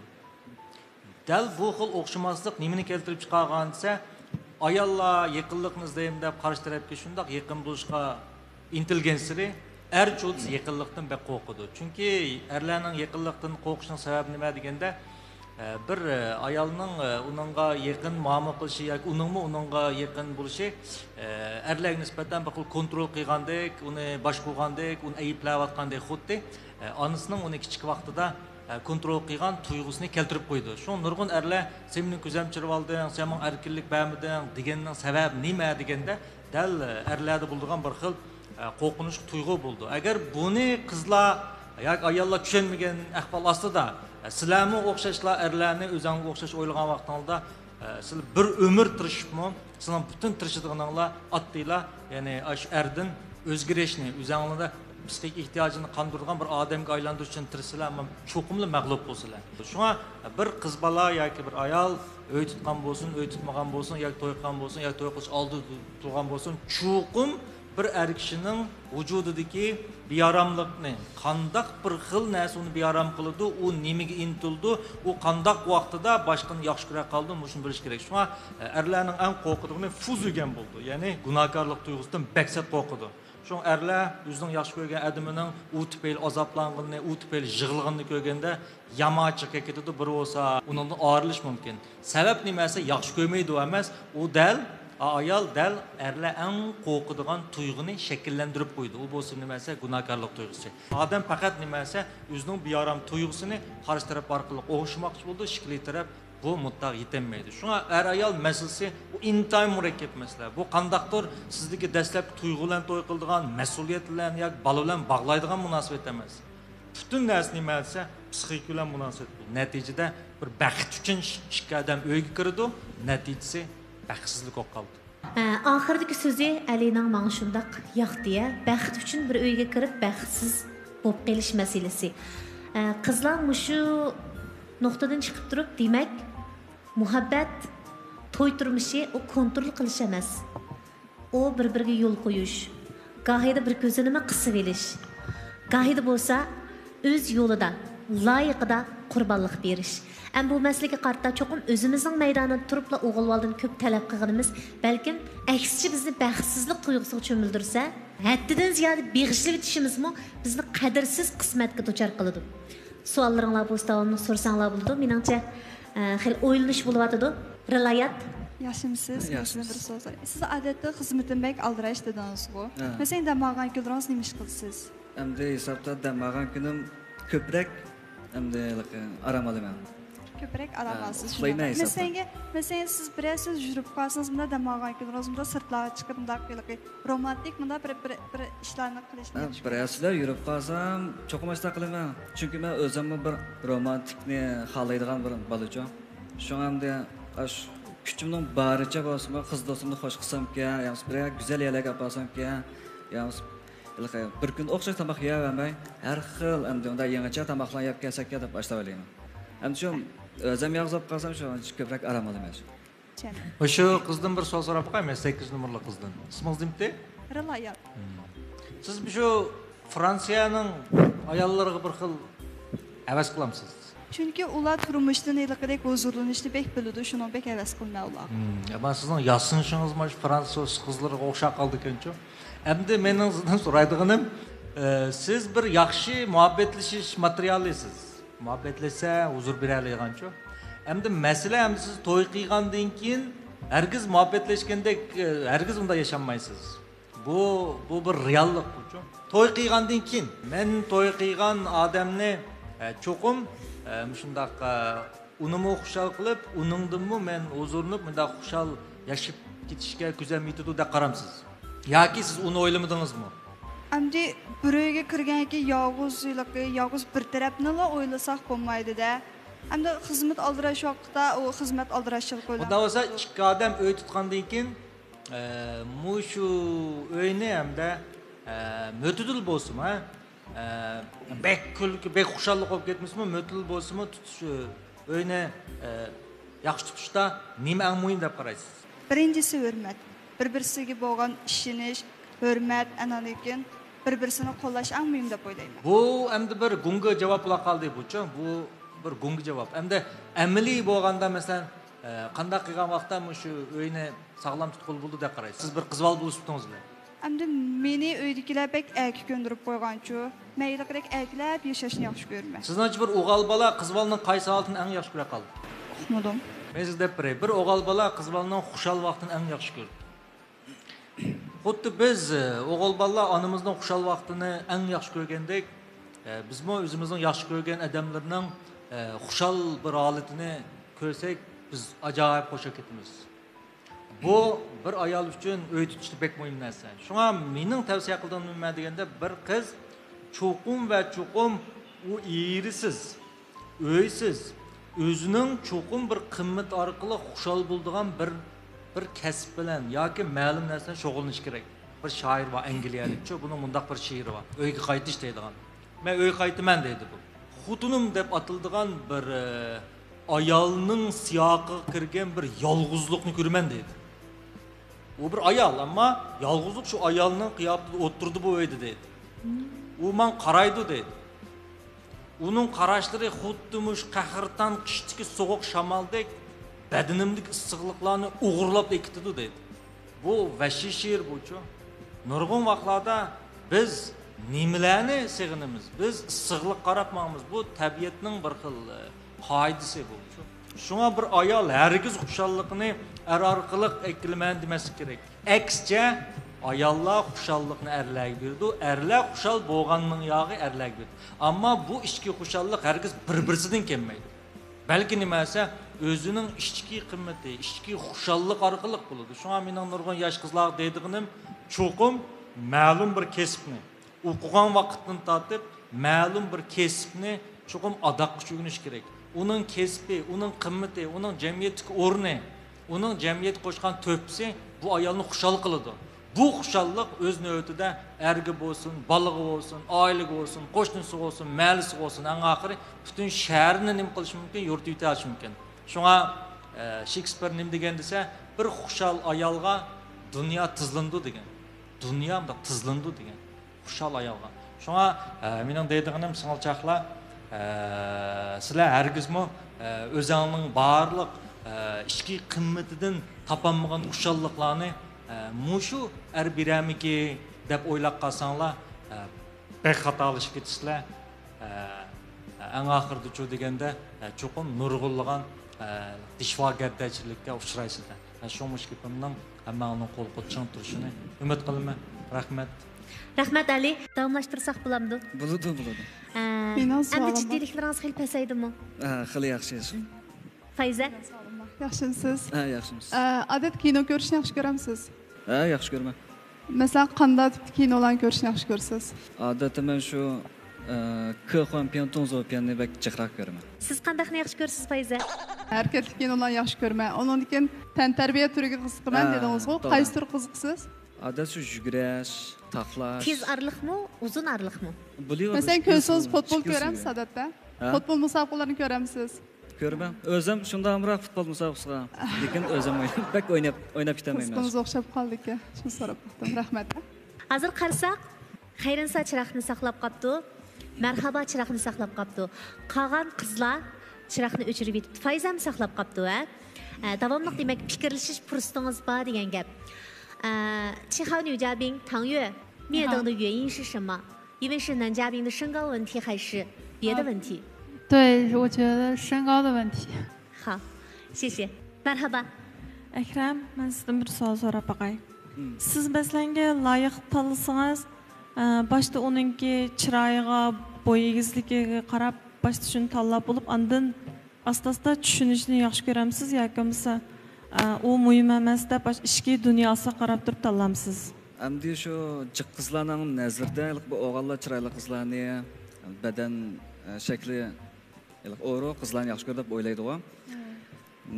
Dal bu xil o'xshamaslik nimani keltirib chiqargan desa, ayollar yaqinlikni izlayim deb qarshi tarafga shundoq yaqin bo'lishga intilgansiri er cho'z yaqinlikdan bek qo'rqadi. Chunki erlarning yaqinlikdan qo'rqishining sababi nima deganda, bir ayolning uningga yaqin muomala qilishi yoki uningga yaqin bo'lishi erlarga nisbatan bir xil kontrol qilgandek, uni boshqargandek, uni ayblayotgandek xuddi onasining uni kichik vaqtida kontrol qilgan tuyg'usini keltirib qo'ydi. Shu nurg'un erlar sen meni ko'zam chirib olding, sen menga erkinlik bermading deganning sababi nima deganda, dal erlarda bo'lgan bir xil qo'rqinish tuyg'u bo'ldi. Agar buni qizlar yoki ayollar tushunmagan ahvol ostida sizlarmi o'xshashlar erlarni o'zingizga o'xshash o'ylagan vaqtingizda sizlar bir umr tirishibmi sizlar butun tirishadiganinglar otdinglar ya'ni shu erdan o'zgarishni o'zingizda psixik ehtiyojini qondirgan bir odamga aylantirish uchun tirishsizlar cho'qimli mag'lub bo'lsizlar shunga bir qiz bola yoki bir ayol uy tutgan bo'lsin uy tutmagan bo'lsin yoki to'y qilgan bo'lsin yoki to'y qilish oldida turgan bo'lsin cho'qim bir er kishining vujudidagi beyaramlikni qandaq bir xil narsani beyaram qildi u nimaga intildi u qandaq vaqtida boshqani yaxshi ko'ra qoldi shuni bilish kerak shunga erlarning eng qo'rqadigani fuzugan bo'ldi ya'ni gunohkorlik tuyg'usidan baksat qo'rqidi shu erlar o'zining yaxshi ko'rgan adamining u tufayli azoblanganini u tufayli yig'ilganini ko'rganda yamochiqqa ketadi bir bo'lsa undan ayrilish mumkin sabab nimasi yaxshi ko'rmaydi emas u dal ayol dal erlar eng qo'rqadigan tuyg'uni shakllantirib qo'ydi u bo'lsa nimasi gunohkorlik tuyg'usi odam faqat nimasi o'zining beyaram tuyg'usini qarshi taraf orqali o'g'ishmoqchi bo'ldi shikli taraf bu mutlaq yetilmaydi shunga er ayol masalasi bu intayin murakkab masala bu qandaqdir sizdagi dastlabki tuyg'ularni to'y qiladigan mas'uliyatlarni yoki bola bilan bog'laydigan munosabat emas butun narsa nima desa psixik bilan munosabat bu natijada bir baxt uchun ikki odam uyga kirdi natijasi baxtsizlik bo'lib qoldi oxiridagi so'zi alining manga shundoq yoqdi-ya baxt uchun bir uyga kirib baxtsiz bo'lib qolish masalasi qizlar shu nuqtadan chiqib turib demak muhabbat to'y turmushi u kontrol qilish emas u bir biriga yo'l qo'yish gohida bir ko'zini qisib olish gohida bo'lsa o'z yo'lida loyiqida qurbonlik berish bu masalaga qarata cho'qim o'zimizning maydonida turibla o'g'ilvoldan ko'p talab qilganimiz balkim aksicha bizni baxtsizlik tuyg'usiga cho'mildirsa haddidan ziyoda beg'ishlab o'tishimizmi bizni qadrsiz qismatga duchor qiladi savollaringlar bo'lsa davomli so'rasanglar bo'ladi meningcha xil o'ylanish bo'lyotidi riloyat yaxshimisiz siz odatda xizmatimdek aldirash dedingiz-ku masalan damagan kunlaringiz nima ish qilasiz endi hisobda damagan kunim ko'proq endi aram olaman ko'proq aram olasiz masalan siz bilasiz yurib qolsangiz bunda damagan kunlaringiz bunda sirtlarga chiqib bunda romantik bunda bir ishlarni qilishni bilasizlar yurib qolsam cho'qim ishlar qilaman chunki men o'zimni bir romantikni xohlaydigan bir bolajon shunga endi kuchimning boricha bo'lsin qiz do'stimni xush qilsamki bir go'zal yerlarga olib borsam bir kun o'xshash tomoq yeyolmay har xil endi unda yangicha tomoqlar yeb kelsak deb boshlab olayman endi shu o'zim yog'zab qolsam shu ko'proq aram olaman shu qizdan bir savol so'rab qo'yman 8 nomerli qizdan ismingiz nimda riloyat siz shu Fransiyaning ayollariga bir xil havas qilamsiz chunki ular turmushdan iliqidek huzurlanishni bek biladi shuni bek havas qilmay ular man sizning yashinishingiz mana fransuz qizlariga o'xshab qoldi ekanchu endi mening sizdan so'raydiganim siz bir yaxshi muhabbatlashish materialisiz muhabbatlashsa huzur bera olganchu endi masala endi siz to'y qilgandan keyin hargiz muhabbatlashgandek hargiz unda yashamaysiz bu bir reallik buchu to'y qilgandan keyin men to'y qilgan odamni cho'qim shundaq unimi xushal qilib uningdinmi men huzurlanib bunda xushal yashab ketishga ko'zim yetadi deb qaramsiz yoki siz uni o'ylamadingizmi endi bir uyga kirgandan keyin yolg'iz bir tarafnila o'ylasak bo'lmaydi-da endi xizmat aldirash vaqtida u xizmat aldirashchilik o'ylab unda bo'lsa ikki odam uy tutgandan keyin shu uyni hamda mo'tadil bo'lsin bek kulki bek xushallik bo'lib ketmasmi mo'tadil bo'lsinmi tutish uyni yaxshi tutishda nima eng muhim deb qaraysiz birinchisi hurmat bir birisiga bo'lgan ishonish hurmat analikin bir birisini qo'llash eng muhim deb o'ylayman bu endi bir gunga javob bo'la qoldi buchu bu bir gunga javob endi amaliy bo'lganda masalan qanday qilgan vaqtda shu uyni sog'lom tutqul bo'ldi deb qaraysiz siz bir qizval bo'libdingizmi endi meni uydagilar bek ayki ko'ndirib qo'yganchu mayli qilib aklab yashashni yaxshi ko'raman sizningcha bir o'g'il bola qizvalning qaysi holatini eng yaxshi ko'ra qoldi uqmadim men sizga deb beray bir o'g'il bola qizvalning xushal vaqtini eng yaxshi ko'rdi xuddi biz o'g'il bolalar onamizning xushal vaqtini eng yaxshi ko'rgandek bizmi o'zimizning yaxshi ko'rgan odamlarning xushal bir holatini ko'rsak biz ajoyib qo'shib ketamiz bu bir ayol uchun uy tutishni bek muhim narsa shunga mening tavsiya qilganim nima deganda bir qiz cho'qim va cho'qim u erisiz, o'ysiz, o'zining cho'qim bir qimmat orqali xushal bo'ladigan bir kasb bilan yoki ma'lum narsadan shug'ullanish kerak. Bir shoir bor, angliyalik-chi, buning mundaq bir she'ri bor. Uyga qaytish deydigan. Men uy qaytaman deydi bu. Xutunim deb atildigan bir ayolning siyoqiga kirgan bir yolg'izlikni ko'raman deydi. U bir ayol, ammo yolg'izlik shu ayolning qiyofatida o'tirdi bu uyda deydi. U men qaraydi deydi. Uning qarashlari xuddi mush qahrdan qishdagi sovuq shamoldek badanimdagi issiqliklarni o'g'irlab ekitdi deydi. Bu vahshiy she'r bu-chu. Nurg'un vaqtlarda biz nimalarni sig'inamiz? Biz issiqlik qarabmaymiz. Bu tabiatning bir xil qoidasi bu-chu. Shunga bir ayol hargiz xushallikni orqali ekilman demas kerak. Aksicha ayollar xushallikni erlarga berdi, erlar xushal bo'lganning yog'i erlarga berdi. Ammo bu ichki xushallik hargiz bir-birisidan kelmaydi. Balki nimasi o'zining ichki qimmati, ichki xushallik orqali bo'ladi. Shunga mening nurg'un yosh qizlar deydiganim cho'qim ma'lum bir kasbni o'qigan vaqtdan tortib ma'lum bir kasbni cho'qim adoqqa cho'ginish kerak. Uning kasbi, uning qimmati, uning jamiyatdagi o'rni, uning jamiyat qo'shgan to'psi bu ayolni xushal qiladi. Bu xushallik o'z navbatida ergi bo'lsin, balig'i bo'lsin, oilaga bo'lsin, qo'shnisi bo'lsin, ma'lisi bo'lsin, eng oxiri butun shaharni nim qilish mumkin, yurt yutalish mumkin. Shunga Shakespeare nim degan desa, bir xushal ayolga dunyo tizlindi degan. Dunyo ham tizlindi degan. Xushal ayolga. Shunga mening deydiganim singilchaqlar, sizlar hargizmi o'zingning barliq ichki qimmatidan topolmagan xushalliklarni mushu biramiki deb o'ylab qolsanglar bek xatolashib ketisizlar. Eng oxirida deganda cho'qim nurg'unlagan dishvogardachilikka uchraysizlar. Shu mushkilning hammaning qo'l qo'ching turishini umid qilaman. Rahmat. Rahmat Ali, davomlashtirsak bo'lamdi? Bo'ladi. Endi jiddiyliklaringiz xil pasaydimi? Xili yaxshi. Fayza? Yaxshimisiz? Yaxshimisiz. Odat kino ko'rishni yaxshi ko'ramsiz? Yaxshi ko'raman. Masalan, qanday tipli kinolarni ko'rishni yaxshi ko'rasiz? Odatda men shu Köxön Piyantonzo piyanni bak jiqroq ko'raman. Siz qandayni yaxshi ko'rasiz Fayza? Harakatli kinolarni yaxshi ko'raman. Undan keyin tantarbiya turiga qiziqaman dedingiz-ku. Qaysi tur qiziqsiz? Odat shu yugurish, taqlash. Tez arliqmi, uzun arliqmi? Masalan, ko'rsangiz futbol ko'ramsiz odatda? Futbol musobaqalarini ko'ramsiz? Ko'raman. O'zim shundamroq futbol musobaqasiga, lekin o'zim o'ynab ketamayman. Qiziqimiz o'xshab qoldi-ku. Shuni so'rab qo'ydim. Rahmat. Hozir qarasak, Xayrinsa chiroqni saqlab qopdi. Marhaba chiroqni saqlab qopdi. Qolgan qizlar chiroqni o'chirib yetibdi. Fayzam saqlab qopdi, ha? Davomli demak fikrlashish fursatingiz bor degan gap. 7号女嘉宾唐月灭灯的原因是什么？因为是男嘉宾的身高问题还是别的问题？对，我觉得身高的问题。好，谢谢。Merhaba. Akram, men sizdan bir savol so'rab baqay. Siz masalanga loyiq tanlasangiz, boshda uningki chiroyiga, bo'y egizligiga qarab, boshda shuni tanlab bo'lib, undan asta-asta tushunishni yaxshi ko'ramsiz yoki bo'lmasa u muhim emas deb ichki dunyosiga qarab turib tanlamsiz? Endi shu jiq qizlarning nazarida bu o'g'illar chiroyli qizlarni badan shakli o'ro qizlarni yaxshi ko'rib o'ylaydi-ku.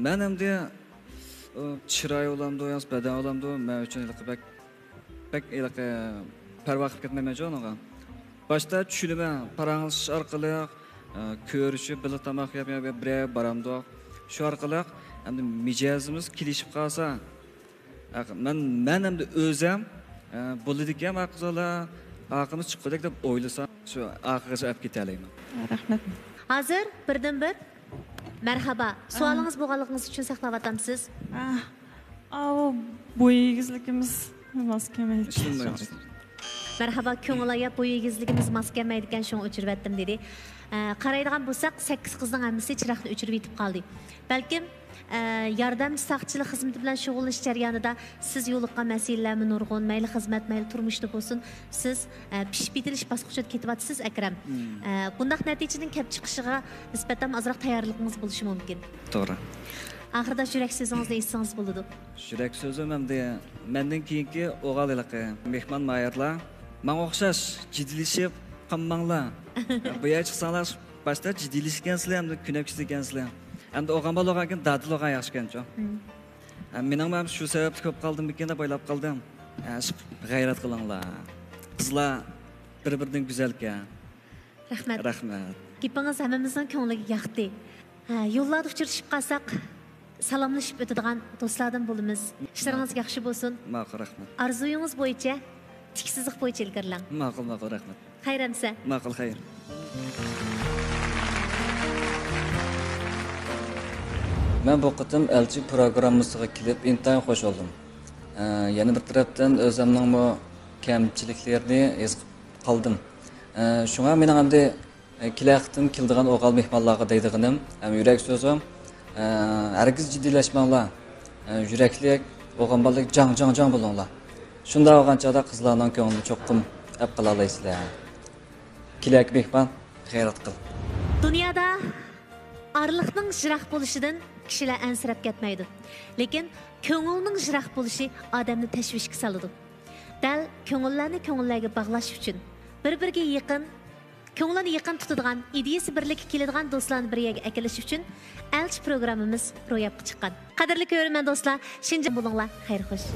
Men endi chiroy olamdi, yoki badan olamdi, men uchun bak parvo qilib ketmayman jo'naga. Boshda tushunaman, paranglish orqali ko'rishib, bilib tamoq yeb bir baramdi. Shu orqali endi mijozimiz kelishib qolsa, men endi o'zim bo'ladigan qizlar aqimiz chiqdik deb o'ylasam, shu oxirigacha olib keta olaman. Rahmat. Hozir birdan-bir marhaba. Savolingiz bo'lganligingiz uchun saqlayapsiz. Bo'y egizligimiz mos kelmaydi. Marhaba, ko'ngilga bo'y egizligimiz mos kelmaydi ekan, shuni o'chirib dedi. Qaraydigan bo'lsak, 8 qizning hammasi chiroqni o'chirib yetib qoldi. Balkim yordamchi saqchilik xizmati bilan shug'ullanish jarayonida siz yo'liqqan masalalarni nurg'un, mayli xizmat, mayli turmushda bo'lsin, siz pishib yetilish bosqichida ketyapsiz Akram. Bundaq natijaning kelib chiqishiga nisbatan ozroq tayyorligingiz bo'lishi mumkin. To'g'ri. Oxirida yurak so'zingizni aytsangiz bo'ladi. Yurak so'zim endi mendan keyingi o'g'illar, mehmon mayarlar, menga o'xshash jiddilashib, qanmanglar. Bu yerga chiqsanglar başta jiddiyleşkensizlar hamda kunapkis ekansizlar. Hamda o'g'an bolaga dadil o'g'an yaxshi ekancho. Mening ham shu sababli ko'p qoldim ekan deb o'ylab qoldim. G'ayrat qilinglar. Qizlar bir-biridan go'zal ekan. Rahmat. Rahmat. Gapingiz hammamizning ko'ngliga yoqdi. Yo'llarda uchrashib qolsak, salomlashib o'tadigan do'stlardan bo'lamiz. Ishlaringiz yaxshi bo'lsin. Ma'qul, rahmat. Arzuyingiz bo'yicha, tiksizlik bo'yicha ilgarilang. Ma'qul, rahmat. Xayransa. Ma'qul, xayr. Men bu qitim elchi programmasiga kelib intayin xush oldum. Yana bir tarafdan o'zimning bu kamchiliklarini his qildim. Shunga mening hamda kelaqtim keldigan o'g'al mehmonlarga deydiganim, ham yurak so'zim, hargiz jiddiylashmanglar. Yuraklik, o'g'anbalik jang bo'linglar. Shunda olganchada qizlarning ko'nglini cho'qqim ap qila olasizlar. Kelak mehmon xayrat qil. Dunyoda arliqning jiroq bo'lishidan kishilar ansirab ketmaydi. Lekin ko'ngilning jiroq bo'lishi odamni tashvishga soladi. Dal ko'ngillarni ko'ngillarga bog'lash uchun bir-biriga yaqin, ko'ngilni yaqin tutadigan, ideyasi birlikka keladigan do'stlarni bir yerga akilish uchun elchi programmamiz ro'yobga chiqqan. Qadrli ko'rmanman do'stlar, Shinjan bo'linglar, xayr xo'sh.